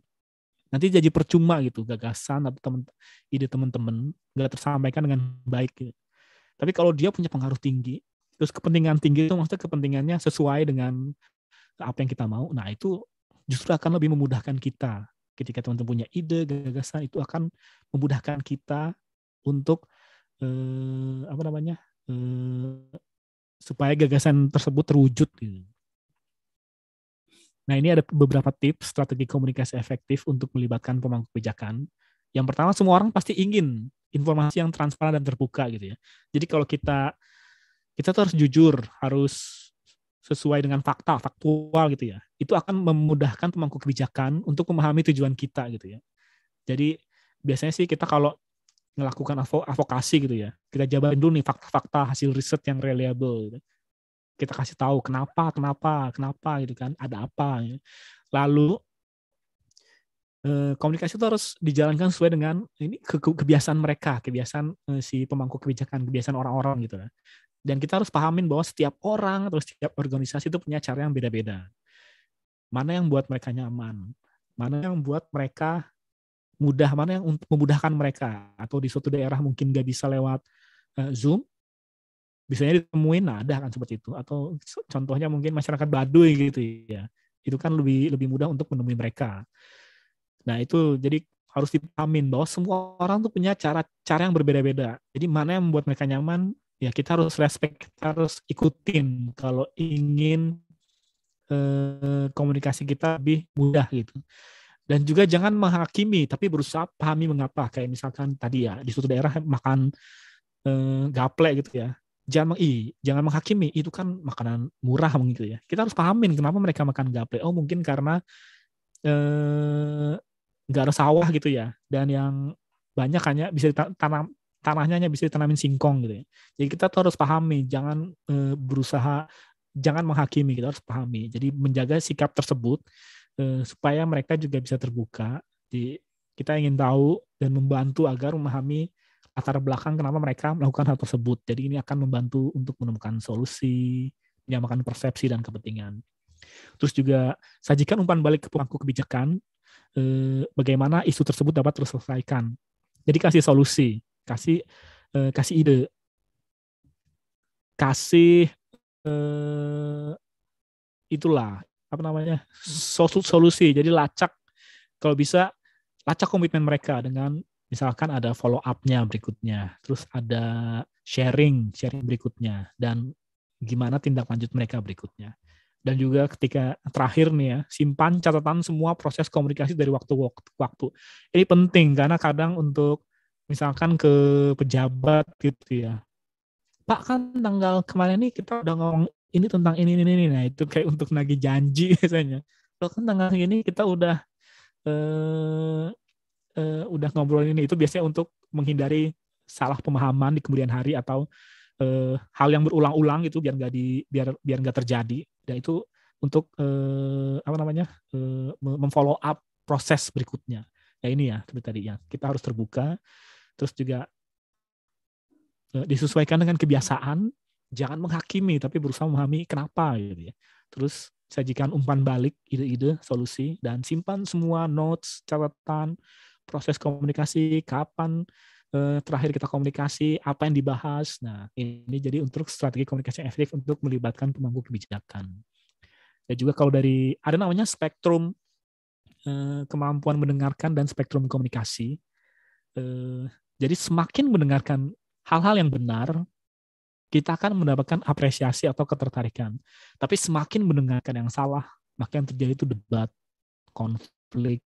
nanti jadi percuma gitu gagasan atau ide teman-teman nggak tersampaikan dengan baik gitu. Tapi kalau dia punya pengaruh tinggi, terus kepentingan tinggi itu maksudnya kepentingannya sesuai dengan apa yang kita mau, nah itu justru akan lebih memudahkan kita. Ketika teman-teman punya ide, gagasan, itu akan memudahkan kita untuk apa namanya supaya gagasan tersebut terwujud. Gitu. Nah ini ada beberapa tips strategi komunikasi efektif untuk melibatkan pemangku kebijakan. Yang pertama, semua orang pasti ingin informasi yang transparan dan terbuka gitu ya. Jadi kalau kita tuh harus jujur, harus sesuai dengan fakta, faktual gitu ya. Itu akan memudahkan pemangku kebijakan untuk memahami tujuan kita gitu ya. Jadi biasanya sih kita kalau melakukan advokasi gitu ya, kita jabarin dulu nih fakta-fakta hasil riset yang reliable gitu. Kita kasih tahu kenapa gitu kan, ada apa gitu. Lalu komunikasi itu harus dijalankan sesuai dengan ini kebiasaan mereka, kebiasaan si pemangku kebijakan, kebiasaan orang-orang gitu. Dan kita harus pahamin bahwa setiap orang atau setiap organisasi itu punya cara yang beda-beda. Mana yang buat mereka nyaman, mana yang buat mereka mudah, mana yang untuk memudahkan mereka. Atau di suatu daerah mungkin nggak bisa lewat Zoom, bisanya ditemuin, nah ada kan seperti itu. Atau contohnya mungkin masyarakat Baduy gitu ya, itu kan lebih mudah untuk menemui mereka. Nah itu jadi harus dipahamin bahwa semua orang tuh punya cara yang berbeda-beda. Jadi mana yang membuat mereka nyaman, ya kita harus respect, kita harus ikutin kalau ingin komunikasi kita lebih mudah gitu. Dan juga jangan menghakimi, tapi berusaha pahami mengapa. Kayak misalkan tadi ya, di suatu daerah makan gaplek gitu ya. Jangan menghakimi, itu kan makanan murah gitu ya. Kita harus pahamin kenapa mereka makan gaplek. Oh mungkin karena nggak ada sawah gitu ya. Dan yang banyak hanya bisa ditanam, tanahnya hanya bisa ditanamin singkong gitu ya. Jadi kita tuh harus pahami, jangan berusaha, jangan menghakimi, kita harus pahami. Jadi menjaga sikap tersebut supaya mereka juga bisa terbuka. Jadi kita ingin tahu dan membantu agar memahami latar belakang kenapa mereka melakukan hal tersebut. Jadi ini akan membantu untuk menemukan solusi, menyamakan persepsi dan kepentingan. Terus juga sajikan umpan balik ke pemangku kebijakan, bagaimana isu tersebut dapat terselesaikan. Jadi kasih solusi, kasih ide, kasih itulah apa namanya solusi. Jadi kalau bisa lacak komitmen mereka dengan misalkan ada follow up-nya berikutnya, terus ada sharing berikutnya, dan gimana tindak lanjut mereka berikutnya. Dan juga ketika terakhir nih ya, simpan catatan semua proses komunikasi dari waktu ke waktu. Ini penting karena kadang untuk misalkan ke pejabat gitu ya, Pak kan tanggal kemarin nih kita udah ngomong ini tentang ini. Nah itu kayak untuk nagih janji biasanya. Kalau kan tanggal ini kita udah ngobrolin ini, itu biasanya untuk menghindari salah pemahaman di kemudian hari atau hal yang berulang-ulang itu biar nggak terjadi. Dan itu untuk apa namanya memfollow up proses berikutnya. Ya ini ya seperti tadi ya, kita harus terbuka, terus juga disesuaikan dengan kebiasaan, jangan menghakimi tapi berusaha memahami kenapa gitu ya. Terus sajikan umpan balik ide-ide solusi dan simpan semua notes, catatan, proses komunikasi, kapan terakhir kita komunikasi, apa yang dibahas. Nah, ini jadi untuk strategi komunikasi yang efektif untuk melibatkan pemangku kebijakan. Dan juga kalau ada namanya spektrum kemampuan mendengarkan dan spektrum komunikasi. Jadi semakin mendengarkan hal-hal yang benar, kita akan mendapatkan apresiasi atau ketertarikan. Tapi semakin mendengarkan yang salah, maka yang terjadi itu debat, konflik,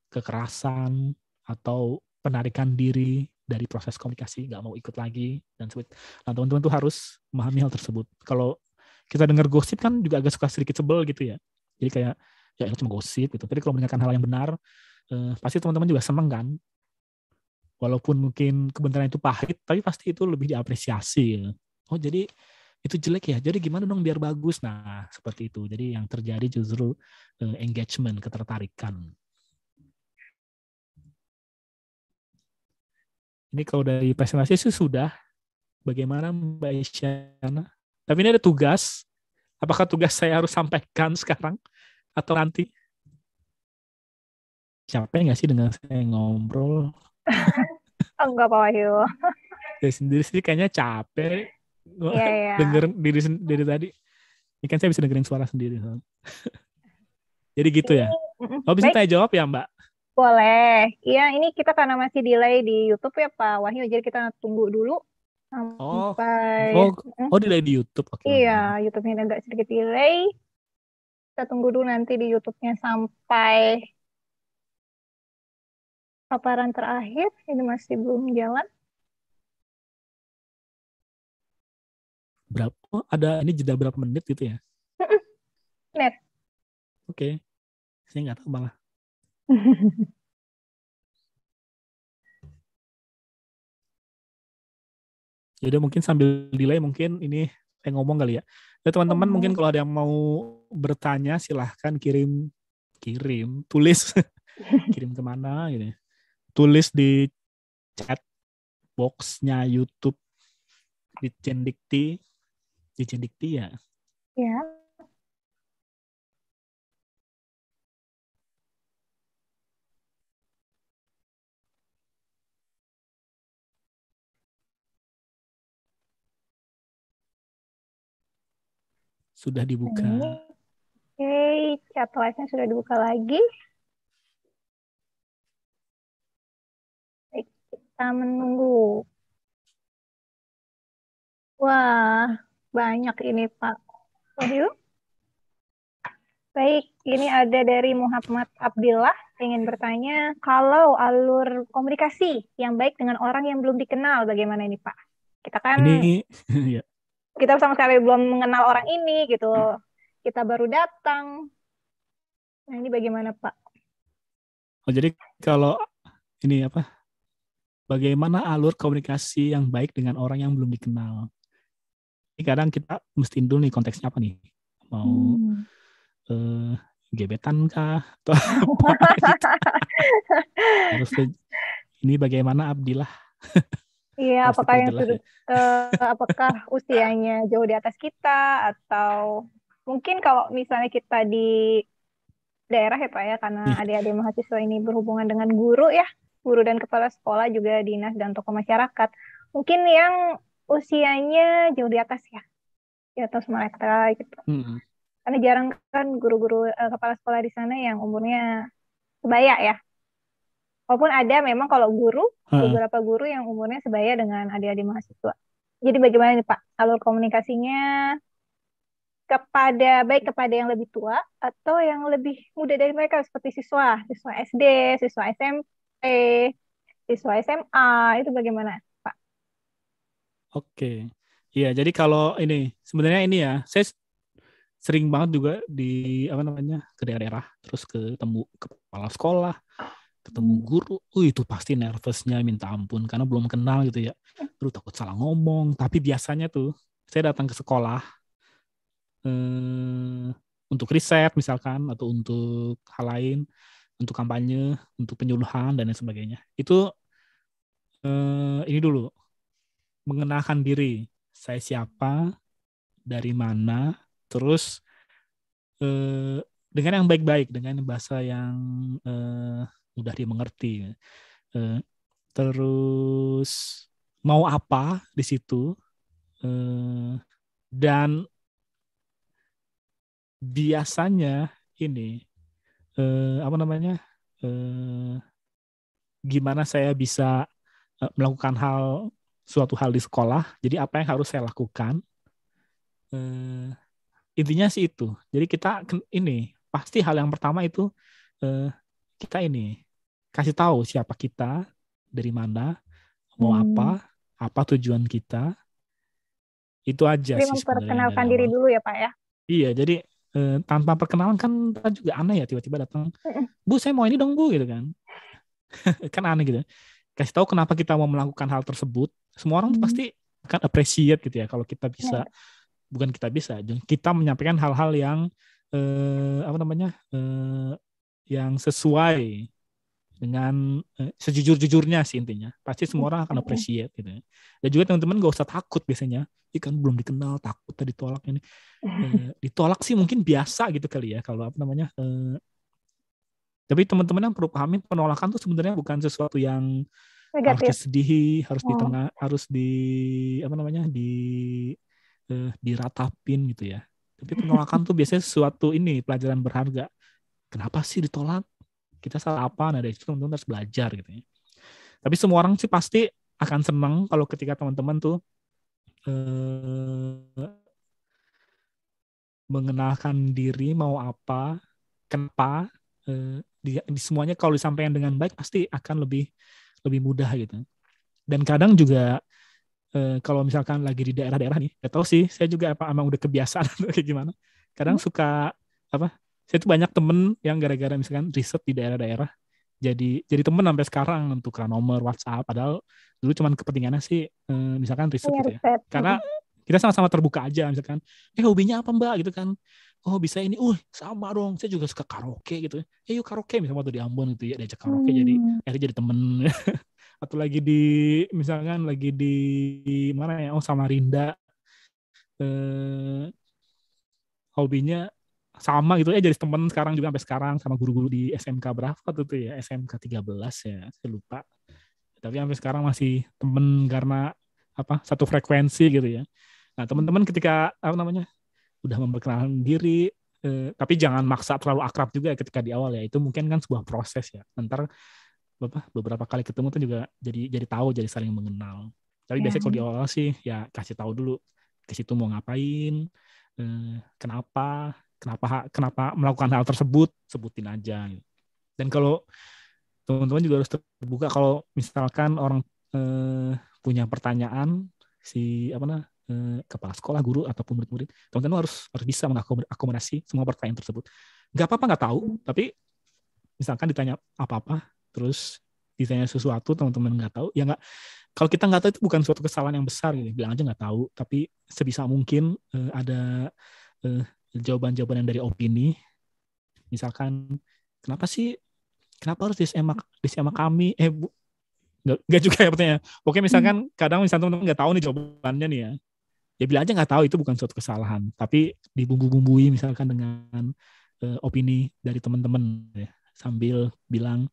kekerasan, atau penarikan diri dari proses komunikasi, nggak mau ikut lagi, dan sebagainya. Nah, teman-teman tuh harus memahami hal tersebut. Kalau kita dengar gosip kan juga agak suka sedikit sebel gitu ya. Jadi kayak, ya itu cuma gosip gitu. Tapi kalau mendengarkan hal yang benar, pasti teman-teman juga senang kan. Walaupun mungkin kebenaran itu pahit, tapi pasti itu lebih diapresiasi. Oh jadi itu jelek ya, jadi gimana dong biar bagus? Nah seperti itu. Jadi yang terjadi justru engagement, ketertarikan. Ini kalau dari presentasi sih sudah. Bagaimana Mbak Isyana? Tapi ini ada tugas. Apakah tugas saya harus sampaikan sekarang atau nanti? Capek nggak sih dengan saya ngobrol? Enggak, Pak Wahyu. Saya sendiri sih kayaknya capek Iya, iya. denger diri sendiri tadi. Ini kan saya bisa dengerin suara sendiri. Jadi gitu ya. Oh, bisa Baik, tanya jawab ya, Mbak? boleh. Iya, ini kita karena masih delay di YouTube ya, Pak Wahyu. Jadi kita tunggu dulu Oh, sampai... oh, oh, delay di YouTube. Oke, Iya, oke. YouTube-nya agak sedikit delay. Kita tunggu dulu nanti di YouTube-nya sampai paparan terakhir. Ini masih belum jalan. Berapa? Oh, ada ini jeda berapa menit gitu ya? Net. Oke, saya nggak tahu malah. Jadi mungkin sambil delay mungkin ini saya ngomong kali ya. Ya teman-teman mungkin kalau ada yang mau bertanya silahkan kirim kirim, tulis, kirim kemana gitu. Tulis di chat box-nya YouTube di Cendikti ya. Ya. Sudah Nah, dibuka. ini oke, chat live-nya sudah dibuka lagi. Baik, kita menunggu. Wah, banyak ini Pak Wahyu. Baik, ini ada dari Muhammad Abdillah ingin bertanya, kalau alur komunikasi yang baik dengan orang yang belum dikenal, bagaimana ini Pak? Kita kan, Ini ya. kita sama sekali belum mengenal orang ini gitu. Kita baru datang. Nah, ini bagaimana Pak? Oh, jadi kalau ini apa? Bagaimana alur komunikasi yang baik dengan orang yang belum dikenal? Ini kadang kita mesti dulu nih konteksnya apa nih? Mau eh, gebetan kah atau apa gitu? Harus ini bagaimana Abdillah Iya, harus apakah yang diperjelas sudah, ya. apakah usianya jauh di atas kita atau mungkin kalau misalnya kita di daerah ya Pak ya, karena Iya. adik-adik mahasiswa ini berhubungan dengan guru ya, guru dan kepala sekolah juga dinas dan tokoh masyarakat. Mungkin yang usianya jauh di atas ya, di atas mereka gitu. Mm-mm. Karena jarang kan guru-guru kepala sekolah di sana yang umurnya sebaya ya. Walaupun ada memang kalau guru, Heeh. beberapa guru yang umurnya sebaya dengan adik-adik mahasiswa. Jadi bagaimana nih Pak, alur komunikasinya baik kepada yang lebih tua atau yang lebih muda dari mereka seperti siswa SD, siswa SMP, siswa SMA, itu bagaimana Pak? Oke. Iya, jadi kalau ini sebenarnya ini ya, saya sering banget juga di apa namanya ke daerah-daerah, terus ketemu kepala sekolah, ketemu Hmm. guru, itu pasti nervousnya minta ampun karena belum kenal gitu ya. Aduh takut salah ngomong. Tapi biasanya tuh saya datang ke sekolah untuk riset misalkan atau untuk hal lain, untuk kampanye, untuk penyuluhan dan lain sebagainya. Itu ini dulu mengenalkan diri, saya siapa, dari mana, terus dengan yang baik-baik, dengan bahasa yang mudah dimengerti. Eh, terus mau apa di situ, dan biasanya ini apa namanya, eh, gimana saya bisa melakukan suatu hal di sekolah. Jadi apa yang harus saya lakukan? Eh, Intinya sih itu. Jadi kita ini pasti hal yang pertama itu eh, kita ini kasih tahu siapa kita, dari mana, mau Hmm. apa tujuan kita. Itu aja Jadi sih sebenarnya dari memperkenalkan diri awal. dulu ya Pak ya. Iya, jadi tanpa perkenalan kan kita juga aneh ya, tiba-tiba datang, Mm-mm. Bu saya mau ini dong Bu gitu kan. Kan aneh gitu. Kasih tahu kenapa kita mau melakukan hal tersebut. Semua orang tuh Hmm. pasti akan appreciate gitu ya kalau kita bisa, Ya. bukan kita bisa, kita menyampaikan hal-hal yang apa namanya, yang sesuai dengan sejujur-jujurnya sih intinya. Pasti semua orang akan Mm-mm. appreciate gitu ya. Dan juga teman-teman gak usah takut biasanya. Ini kan belum dikenal, takut tadi ditolak ini. Ditolak sih mungkin biasa gitu kali ya kalau apa namanya. Tapi teman-teman yang perlu pahami, penolakan tuh sebenarnya bukan sesuatu yang harus Negatif. disedihi, harus di Oh. tengah, harus di apa namanya, diratapin gitu ya. Tapi penolakan tuh biasanya sesuatu ini pelajaran berharga. Kenapa sih ditolak? Kita salah apa? Nah dari itu teman-teman harus belajar gitu ya. Tapi semua orang sih pasti akan senang kalau ketika teman-teman tuh eh, mengenalkan diri mau apa, kenapa, di semuanya kalau disampaikan dengan baik pasti akan lebih lebih mudah gitu. Dan kadang juga kalau misalkan lagi di daerah-daerah nih, gak tahu sih, saya juga apa emang udah kebiasaan atau kayak gimana. Kadang suka apa? Saya tuh banyak temen yang gara-gara misalkan riset di daerah-daerah, jadi temen sampai sekarang menentukan nomor WhatsApp. Padahal dulu cuman kepentingannya sih misalkan riset Punya gitu ya. riset. Karena kita sama-sama terbuka aja, misalkan, hobinya apa Mbak gitu kan? Oh bisa ini, sama dong, saya juga suka karaoke gitu. Yuk karaoke, misalnya waktu di Ambon gitu ya, diajak karaoke jadi akhirnya jadi temen. Atau lagi misalkan lagi di mana ya, Samarinda, hobinya sama gitu ya, jadi temen sekarang juga sampai sekarang sama guru-guru di SMK berapa tuh ya, SMK 13 ya, saya lupa. Tapi sampai sekarang masih temen karena satu frekuensi gitu ya. Nah teman-teman ketika udah memperkenalkan diri, tapi jangan maksa terlalu akrab juga ketika di awal ya, itu mungkin kan sebuah proses ya. Ntar beberapa kali ketemu tuh juga jadi tahu, jadi saling mengenal. Tapi biasanya kalau di awal sih ya kasih tahu dulu ke situ mau ngapain, kenapa melakukan hal tersebut, sebutin aja. Dan kalau teman-teman juga harus terbuka kalau misalkan orang punya pertanyaan, kepala sekolah, guru ataupun murid-murid, teman-teman harus bisa mengakomodasi semua pertanyaan tersebut. Nggak apa-apa nggak tahu, tapi misalkan ditanya apa-apa, terus ditanya sesuatu teman-teman nggak tahu, ya nggak. Kalau kita nggak tahu itu bukan suatu kesalahan yang besar, gitu. Bilang aja nggak tahu, tapi sebisa mungkin ada jawaban-jawaban yang dari opini. Misalkan kenapa harus di SMA kami? Nggak juga ya pertanyaan. Oke, misalkan kadang misalnya teman-teman nggak tahu nih jawabannya nih ya. Ya bilang aja nggak tahu, itu bukan suatu kesalahan. Tapi dibumbu-bumbui misalkan dengan opini dari teman-teman ya. Sambil bilang,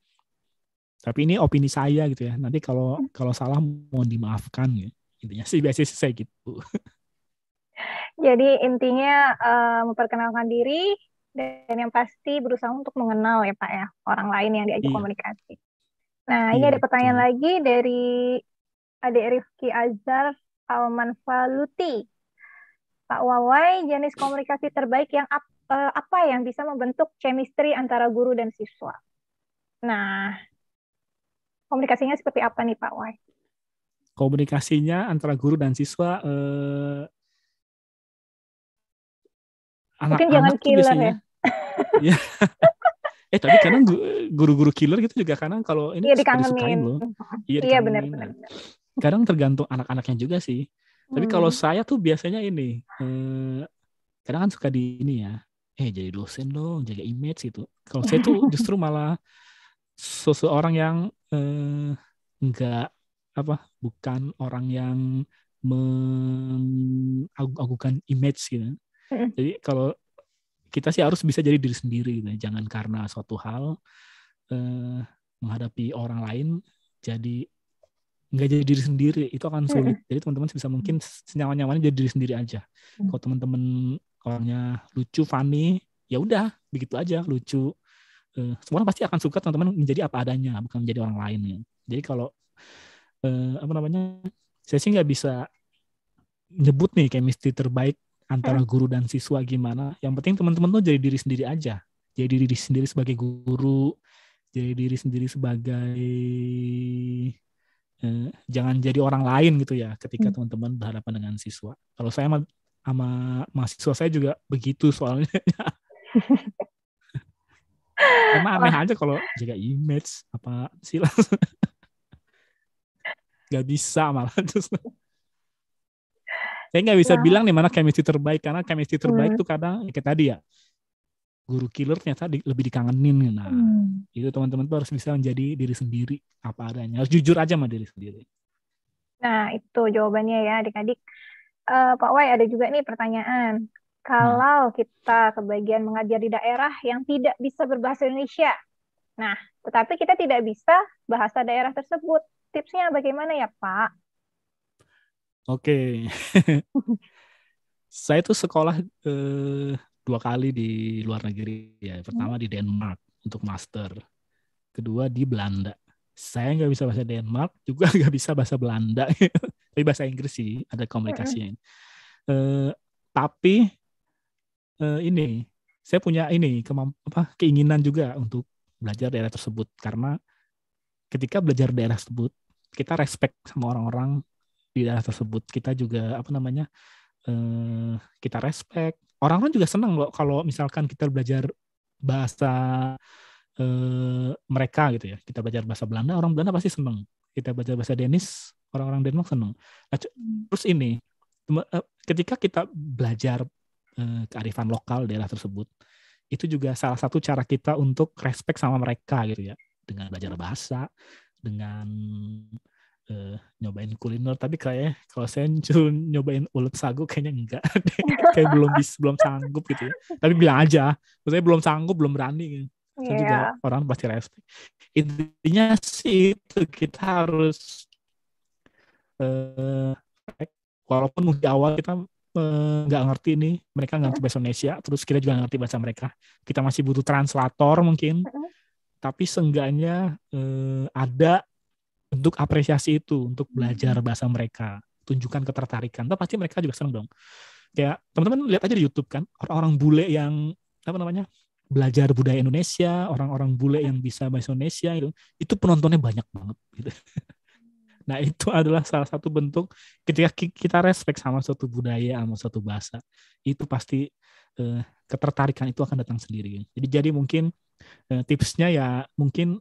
tapi ini opini saya gitu ya. Nanti kalau salah mohon dimaafkan ya. Intinya sih biasanya saya gitu. Jadi intinya memperkenalkan diri dan yang pasti berusaha untuk mengenal ya Pak ya orang lain yang diajak Iya, komunikasi. Nah ini iya ada pertanyaan betul. lagi dari Adik Rifki Azhar Almanfaluti. Pak Wawai, jenis komunikasi terbaik yang apa yang bisa membentuk chemistry antara guru dan siswa? Nah, komunikasinya seperti apa nih Pak Wawai? Komunikasinya antara guru dan siswa, Mungkin jangan anak-anak tuh killer ya. biasanya. Ya. Tapi kadang guru-guru killer gitu juga kadang kalau ini Iya suka dikangenin. disukain loh. Iya Iya benar dikangenin. benar. Nah, kadang tergantung anak-anaknya juga sih. Tapi kalau saya tuh biasanya ini, kadang kan suka di ini ya, jadi dosen dong, jaga image gitu. Kalau saya tuh justru malah seseorang yang enggak bukan orang yang mengagukan image gitu. Jadi kalau kita sih harus bisa jadi diri sendiri gitu. Jangan karena suatu hal menghadapi orang lain jadi nggak jadi diri sendiri, itu akan sulit. Jadi teman-teman bisa mungkin senyaman-nyamannya jadi diri sendiri aja. Kalau teman-teman orangnya lucu, funny, ya udah begitu aja, lucu. Semua orang pasti akan suka teman-teman menjadi apa adanya, bukan menjadi orang lain ya. Jadi kalau saya sih nggak bisa nyebut nih chemistry terbaik antara guru dan siswa gimana. Yang penting teman-teman tuh jadi diri sendiri aja. Jadi diri sendiri sebagai guru, jadi diri sendiri sebagai jangan jadi orang lain gitu ya ketika teman-teman berhadapan dengan siswa. Kalau saya sama mahasiswa saya juga begitu soalnya. Emang aneh aja kalau jaga image apa sih, nggak bisa malah terus. Saya nggak bisa bilang nih mana chemistry terbaik, karena chemistry terbaik tuh kadang kayak tadi ya, guru killer ternyata lebih dikangenin. Nah, itu teman-teman tuh harus bisa menjadi diri sendiri apa adanya. Harus jujur aja sama diri sendiri. Nah, itu jawabannya ya adik-adik. Pak Wai, ada juga nih pertanyaan. Kalau kita kebagian mengajar di daerah yang tidak bisa berbahasa Indonesia, nah, tetapi kita tidak bisa bahasa daerah tersebut, tipsnya bagaimana ya, Pak? Oke. Saya tuh sekolah 2 kali di luar negeri ya. Pertama di Denmark untuk master. Kedua di Belanda. Saya nggak bisa bahasa Denmark, juga nggak bisa bahasa Belanda. Tapi bahasa Inggris sih, ada komunikasinya. Tapi ini, saya punya ini keinginan juga untuk belajar daerah tersebut. Karena ketika belajar daerah tersebut, kita respect sama orang-orang di daerah tersebut. Kita juga kita respect. Orang-orang juga senang loh kalau misalkan kita belajar bahasa mereka gitu ya. Kita belajar bahasa Belanda, orang Belanda pasti senang. Kita belajar bahasa Danish, orang-orang Denmark senang. Nah, terus ini, ketika kita belajar kearifan lokal daerah tersebut, itu juga salah satu cara kita untuk respect sama mereka gitu ya, dengan belajar bahasa, dengan nyobain kuliner. Tapi kayak kalau saya nyobain ulet sagu kayaknya enggak, kayak belum sanggup gitu ya. Tapi bilang aja, saya belum sanggup, belum berani gitu. Itu juga Iya. orang pasti respect. Intinya sih itu kita harus walaupun di awal kita nggak ngerti nih, mereka nggak ngerti bahasa Indonesia, terus kita juga nggak ngerti bahasa mereka. Kita masih butuh translator mungkin, tapi seenggaknya ada bentuk apresiasi itu untuk belajar bahasa mereka, tunjukkan ketertarikan. Tapi pasti mereka juga seneng dong. Kayak teman-teman lihat aja di YouTube kan, orang-orang bule yang apa namanya belajar budaya Indonesia, orang-orang bule yang bisa bahasa Indonesia itu penontonnya banyak banget gitu. Nah, itu adalah salah satu bentuk ketika kita respect sama suatu budaya, sama suatu bahasa. Itu pasti ketertarikan itu akan datang sendiri. Jadi mungkin tipsnya ya mungkin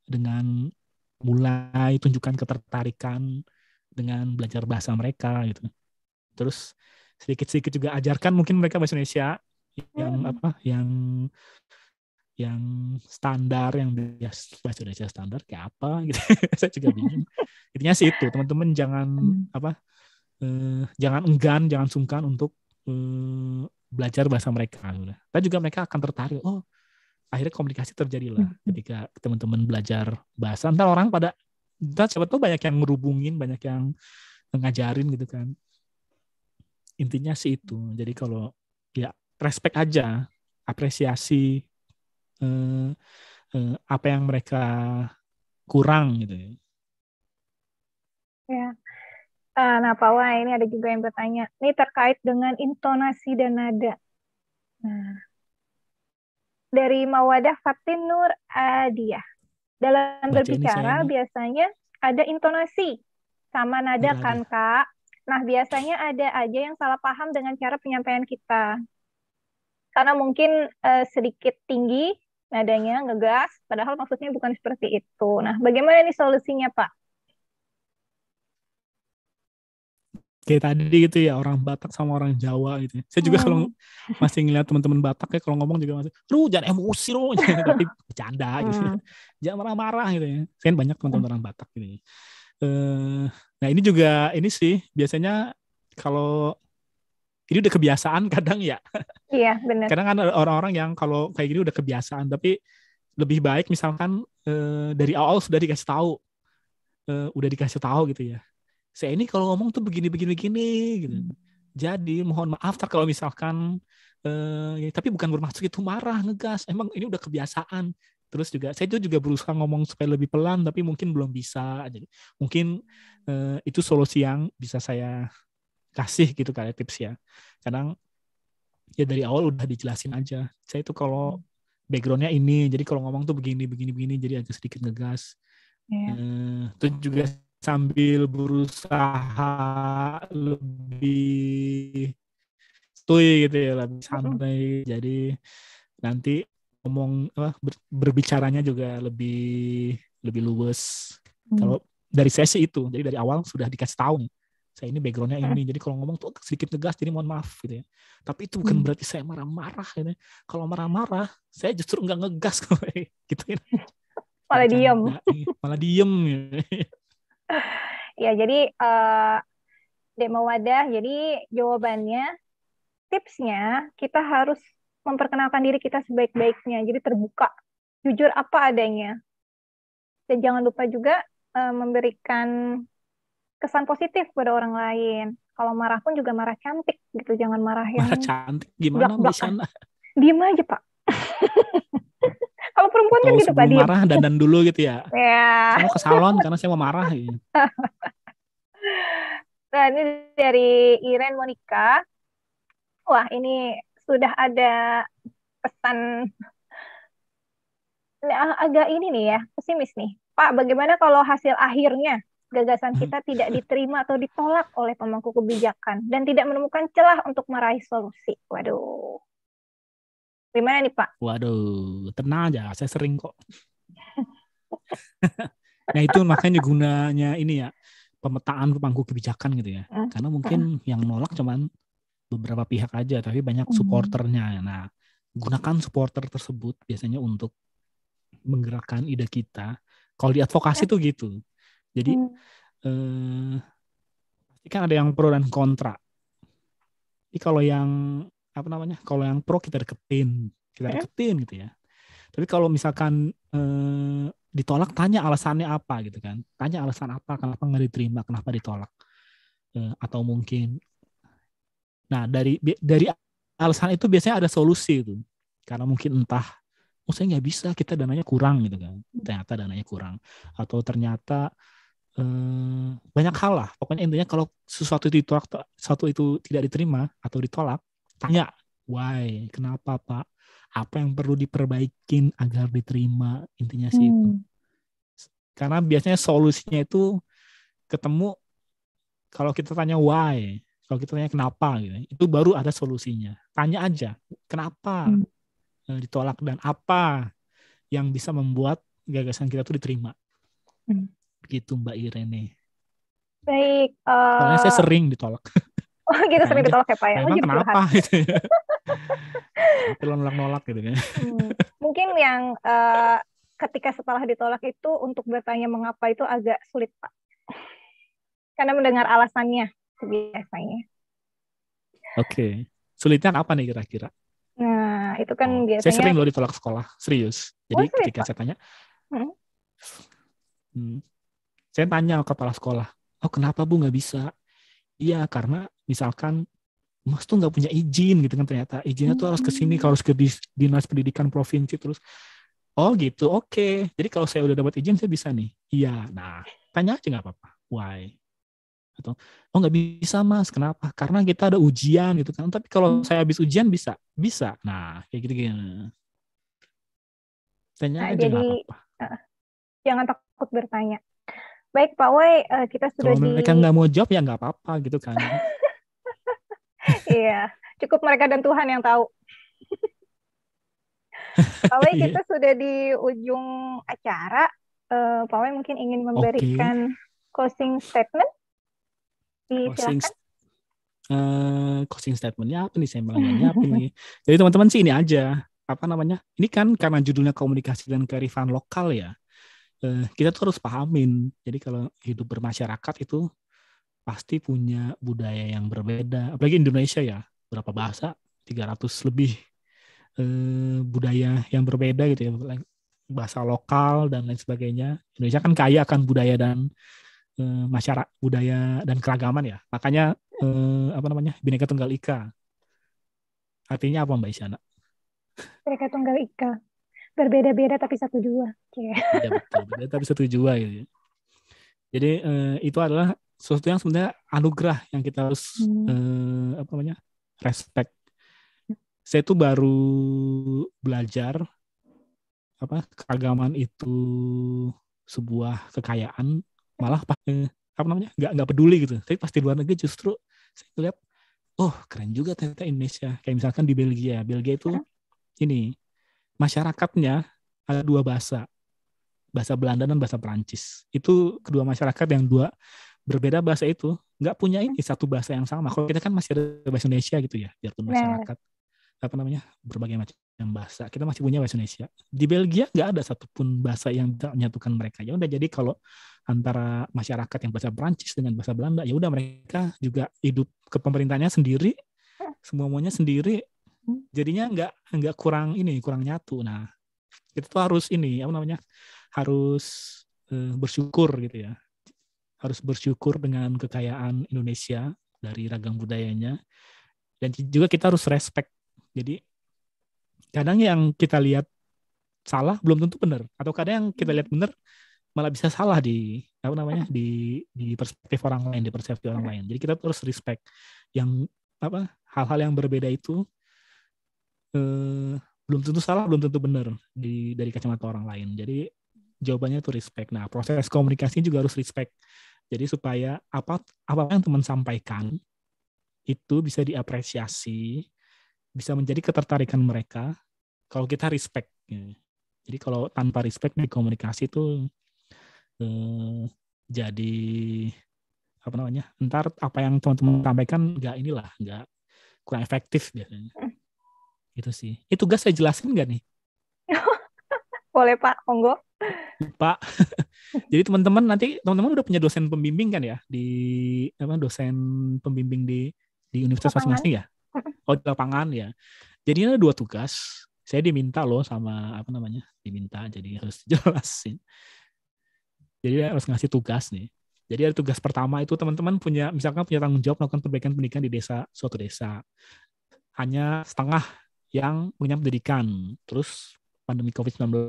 dengan mulai tunjukkan ketertarikan dengan belajar bahasa mereka gitu. Terus sedikit-sedikit juga ajarkan mungkin mereka bahasa Indonesia yang standar, yang bahasa Indonesia standar kayak apa gitu. Saya juga bingung. Intinya sih itu, teman-teman jangan jangan enggan, jangan sungkan untuk belajar bahasa mereka. Dan juga mereka akan tertarik. Oh, akhirnya komunikasi terjadilah ketika teman-teman belajar bahasa. Entar orang pada, siapa tahu banyak yang ngerubungin, banyak yang ngajarin gitu kan. Intinya sih itu. Jadi kalau ya respect aja, apresiasi apa yang mereka kurang gitu ya. Ya. Nah, Pak Wah, ini ada juga yang bertanya. Ini terkait dengan intonasi dan nada. Nah, dari Mawadah Fatin Nur Adiyah. Dalam Baca ini saya berbicara ini. biasanya ada intonasi sama nada kan, Kak? Nah, biasanya ada aja yang salah paham dengan cara penyampaian kita. Karena mungkin sedikit tinggi nadanya, ngegas, padahal maksudnya bukan seperti itu. Nah, bagaimana nih solusinya, Pak? Kayak tadi gitu ya, orang Batak sama orang Jawa gitu. Saya juga kalau masih ngeliat teman-teman Batak ya, kalau ngomong juga masih, lu jangan emosi lu, tapi bercanda gitu. Jangan marah-marah gitu ya. Saya kan banyak teman-teman orang Batak gitu. Nah ini juga, ini sih biasanya kalau ini udah kebiasaan kadang ya. Iya, benar. Kadang kan ada orang-orang yang kalau kayak gini udah kebiasaan, tapi lebih baik misalkan dari awal sudah dikasih tahu, gitu ya. Saya ini kalau ngomong tuh begini gitu. Jadi mohon maaf kalau misalkan tapi bukan bermaksud itu marah, ngegas. Emang ini udah kebiasaan. Terus juga saya juga berusaha ngomong supaya lebih pelan, tapi mungkin belum bisa. Jadi mungkin itu solusi yang bisa saya kasih gitu kayak tips ya. Kadang ya dari awal udah dijelasin aja. Saya itu kalau backgroundnya ini, jadi kalau ngomong tuh begini, jadi agak sedikit ngegas. Terus juga sambil berusaha lebih stoy gitu ya, lebih santai. Jadi nanti ngomong berbicaranya juga lebih luwes. Kalau dari saya sih itu, jadi dari awal sudah dikasih tahu nih, saya ini backgroundnya ini, jadi kalau ngomong tuh sedikit ngegas, jadi mohon maaf gitu ya. Tapi itu bukan berarti saya marah-marah gitu. Kalau marah-marah, saya justru nggak ngegas gitu ya. Malah diem ya. Jadi Demo Wadah, jadi jawabannya, tipsnya kita harus memperkenalkan diri kita sebaik-baiknya, jadi terbuka, jujur apa adanya, dan jangan lupa juga memberikan kesan positif pada orang lain. Kalau marah pun juga marah cantik gitu, jangan marah yang marah cantik gimana blak-blakan. Diem aja, Pak. Kalau perempuan kan gitu, Pak, diem. Marah dandan dulu gitu ya. Ya. Saya mau ke salon karena saya mau marah gitu. Nah, ini dari Iren Monica. Wah, ini sudah ada pesan agak ini nih ya, pesimis nih. Pak, bagaimana kalau hasil akhirnya gagasan kita tidak diterima atau ditolak oleh pemangku kebijakan dan tidak menemukan celah untuk meraih solusi? Waduh. Gimana nih, Pak? Waduh, tenang aja, saya sering kok. Nah itu makanya gunanya ini ya, pemetaan pemangku kebijakan gitu ya. Karena mungkin yang nolak cuman beberapa pihak aja, tapi banyak supporternya. Nah, gunakan supporter tersebut biasanya untuk menggerakkan ide kita. Kalau di advokasi tuh gitu. Jadi pasti kan ada yang pro dan kontra. Jadi kalau yang kalau yang pro kita deketin gitu ya. Tapi kalau misalkan ditolak, tanya alasannya apa gitu kan. Tanya alasan apa, kenapa nggak diterima, kenapa ditolak. Atau mungkin, nah dari alasan itu biasanya ada solusi itu. Karena mungkin entah, saya nggak bisa, kita dananya kurang gitu kan. Ternyata dananya kurang. Atau ternyata banyak hal lah. Pokoknya intinya kalau sesuatu itu tidak diterima atau ditolak, tanya why, kenapa Pak, apa yang perlu diperbaikin agar diterima, intinya sih itu. Karena biasanya solusinya itu ketemu kalau kita tanya why, kalau kita tanya kenapa gitu, itu baru ada solusinya. Tanya aja kenapa ditolak dan apa yang bisa membuat gagasan kita tuh diterima. Begitu Mbak Irene. Baik. Soalnya saya sering ditolak. Oh gitu, sering ditolak ya Pak ya? Memang gitu kenapa gitu ya. Tapi lo nolak-nolak gitu kan. Mungkin yang ketika setelah ditolak itu untuk bertanya mengapa itu agak sulit Pak. Karena mendengar alasannya biasanya. Oke. Sulitnya apa nih kira-kira? Nah, itu kan biasanya. Saya sering loh ditolak sekolah, serius. Jadi ketika saya tanya, saya tanya ke kepala sekolah, kenapa Bu nggak bisa? Iya, karena misalkan Mas tuh nggak punya izin gitu kan, ternyata izinnya tuh harus ke sini, harus ke dinas pendidikan provinsi terus. Oh gitu, oke. Jadi kalau saya udah dapat izin saya bisa nih. Iya, nah tanya aja nggak apa-apa. Why? Atau nggak bisa Mas, kenapa? Karena kita ada ujian gitu kan. Tapi kalau saya habis ujian bisa. Nah kayak gitu. Tanya aja nggak apa-apa. Jangan takut bertanya. Baik Pak Wai, kita sudah kalau mereka nggak mau jawab ya nggak apa-apa gitu kan. Iya, cukup mereka dan Tuhan yang tahu. Pak Wai, kita sudah di ujung acara. Pak Wai mungkin ingin memberikan closing statement. Silakan. Closing statementnya apa nih, saya malah nyiapin lagi. Jadi teman-teman sih ini aja, ini kan karena judulnya komunikasi dan kearifan lokal ya, kita tuh harus pahamin. Jadi kalau hidup bermasyarakat itu pasti punya budaya yang berbeda, apalagi Indonesia ya, berapa bahasa, 300 lebih budaya yang berbeda gitu ya, bahasa lokal dan lain sebagainya. Indonesia kan kaya akan budaya dan masyarakat, budaya dan keragaman ya. Makanya Bhinneka Tunggal Ika. Artinya apa Mbak Isyana? Bhinneka Tunggal Ika. Berbeda-beda tapi satu jua. Iya betul, berbeda tapi satu jua gitu. Jadi itu adalah sesuatu yang sebenarnya anugerah yang kita harus respect. Saya itu baru belajar keragaman itu sebuah kekayaan, malah nggak peduli gitu. Tapi pas di luar negeri justru saya lihat, keren juga ternyata Indonesia. Kayak misalkan di Belgia itu ini masyarakatnya ada 2 bahasa Belanda dan bahasa Perancis. Itu kedua masyarakat yang berbeda bahasa itu nggak punya ini satu bahasa yang sama. Kalau kita kan masih ada bahasa Indonesia gitu ya, biarpun masyarakat berbagai macam bahasa, kita masih punya bahasa Indonesia. Di Belgia nggak ada satupun bahasa yang bisa menyatukan mereka. Ya udah, jadi kalau antara masyarakat yang bahasa Perancis dengan bahasa Belanda, ya udah mereka juga hidup ke pemerintahnya sendiri, semuanya sendiri, jadinya nggak kurang nyatu. Nah, kita tuh harus harus bersyukur gitu ya, harus bersyukur dengan kekayaan Indonesia dari ragam budayanya, dan juga kita harus respect. Jadi kadang yang kita lihat salah belum tentu benar, atau kadang yang kita lihat benar malah bisa salah di perspektif orang lain, di persepsi orang lain. Jadi kita terus respect yang hal-hal yang berbeda itu belum tentu salah, belum tentu benar dari kacamata orang lain. Jadi jawabannya itu respect. Nah, proses komunikasi juga harus respect. Jadi supaya apa yang teman sampaikan itu bisa diapresiasi, bisa menjadi ketertarikan mereka kalau kita respect. Jadi kalau tanpa respect di komunikasi itu jadi apa namanya, ntar apa yang teman-teman sampaikan nggak kurang efektif biasanya. Itu sih. Itu tugas saya jelasin nggak nih? Boleh Pak, monggo. Pak. Jadi teman-teman nanti teman-teman udah punya dosen pembimbing kan ya di apa dosen pembimbing di universitas Lapangan. masing-masing ya? Oh, di lapangan ya. Jadi ada 2 tugas. Saya diminta loh sama apa namanya? Diminta jadi harus jelasin. Jadi harus ngasih tugas nih. Jadi ada tugas pertama itu teman-teman misalkan punya tanggung jawab melakukan perbaikan pendidikan di suatu desa. Hanya setengah yang punya pendidikan. Terus pandemi COVID-19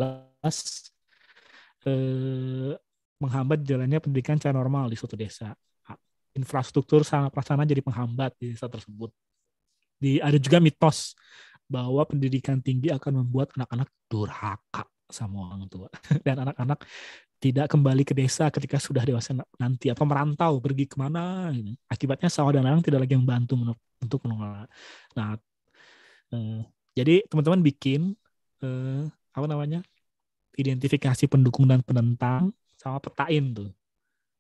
menghambat jalannya pendidikan secara normal di suatu desa. Infrastruktur sama prasarana jadi penghambat di desa tersebut. Ada juga mitos bahwa pendidikan tinggi akan membuat anak-anak durhaka sama orang tua. Dan anak-anak tidak kembali ke desa ketika sudah dewasa nanti atau merantau pergi kemana gitu. Akibatnya sawah dan ladang tidak lagi membantu untuk mengelola. Nah, jadi teman-teman bikin apa namanya identifikasi pendukung dan penentang sama petain tuh.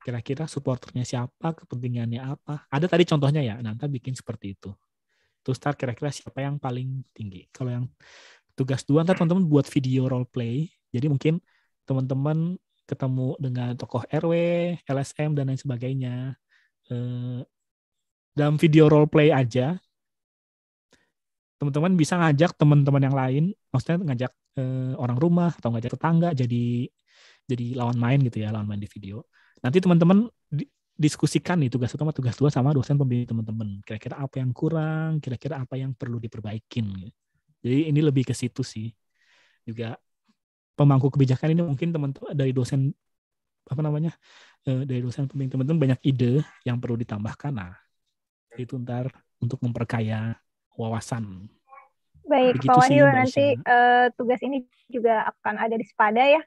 Kira-kira supporternya siapa, kepentingannya apa. Ada tadi contohnya ya, nanti bikin seperti itu. Terus start kira-kira siapa yang paling tinggi. Kalau yang tugas 2, ntar teman-teman buat video role play. Jadi mungkin teman-teman ketemu dengan tokoh RW, LSM, dan lain sebagainya. Dalam video role play aja, teman-teman bisa ngajak teman-teman yang lain, maksudnya ngajak orang rumah atau ngajak tetangga jadi lawan main gitu ya, lawan main di video. Nanti teman-teman diskusikan nih tugas 1 sama tugas 2 sama dosen pembimbing teman-teman. Kira-kira apa yang kurang, kira-kira apa yang perlu diperbaikin. Gitu. Jadi ini lebih ke situ sih. Juga pemangku kebijakan ini mungkin teman-teman dari dosen apa namanya dari dosen pembimbing teman-teman banyak ide yang perlu ditambahkan. Nah, itu ntar untuk memperkaya wawasan. Baik, Pak Begitu sih Wahyu, Mbak nanti Isya. tugas ini juga akan ada di Sepada ya.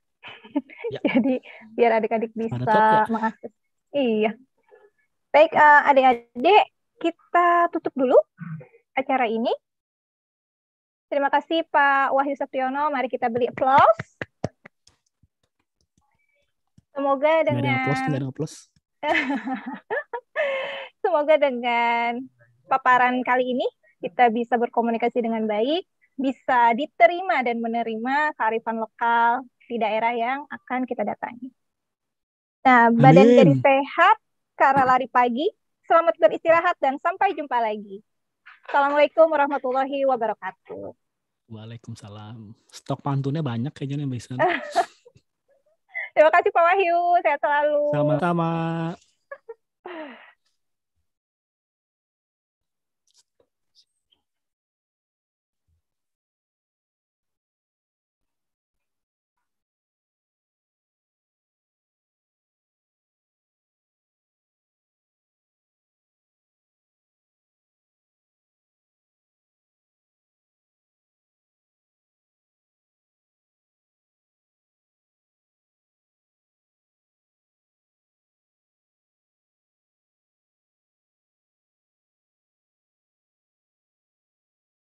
Ya, Jadi biar adik-adik ada top ya. bisa mengakses. Iya. Baik, adik-adik, kita tutup dulu acara ini. Terima kasih Pak Wahyu Septiono. Mari kita beri applause. Semoga Nggak ada yang dengan applause. semoga dengan paparan kali ini kita bisa berkomunikasi dengan baik, bisa diterima dan menerima kearifan lokal di daerah yang akan kita datangi. Nah, badan jadi Amin. sehat karena lari pagi. Selamat beristirahat dan sampai jumpa lagi. Assalamualaikum warahmatullahi wabarakatuh. Waalaikumsalam. Stok pantunnya banyak kayaknya nih Mbak Isya. Terima kasih Pak Wahyu, sehat selalu. Sama-sama.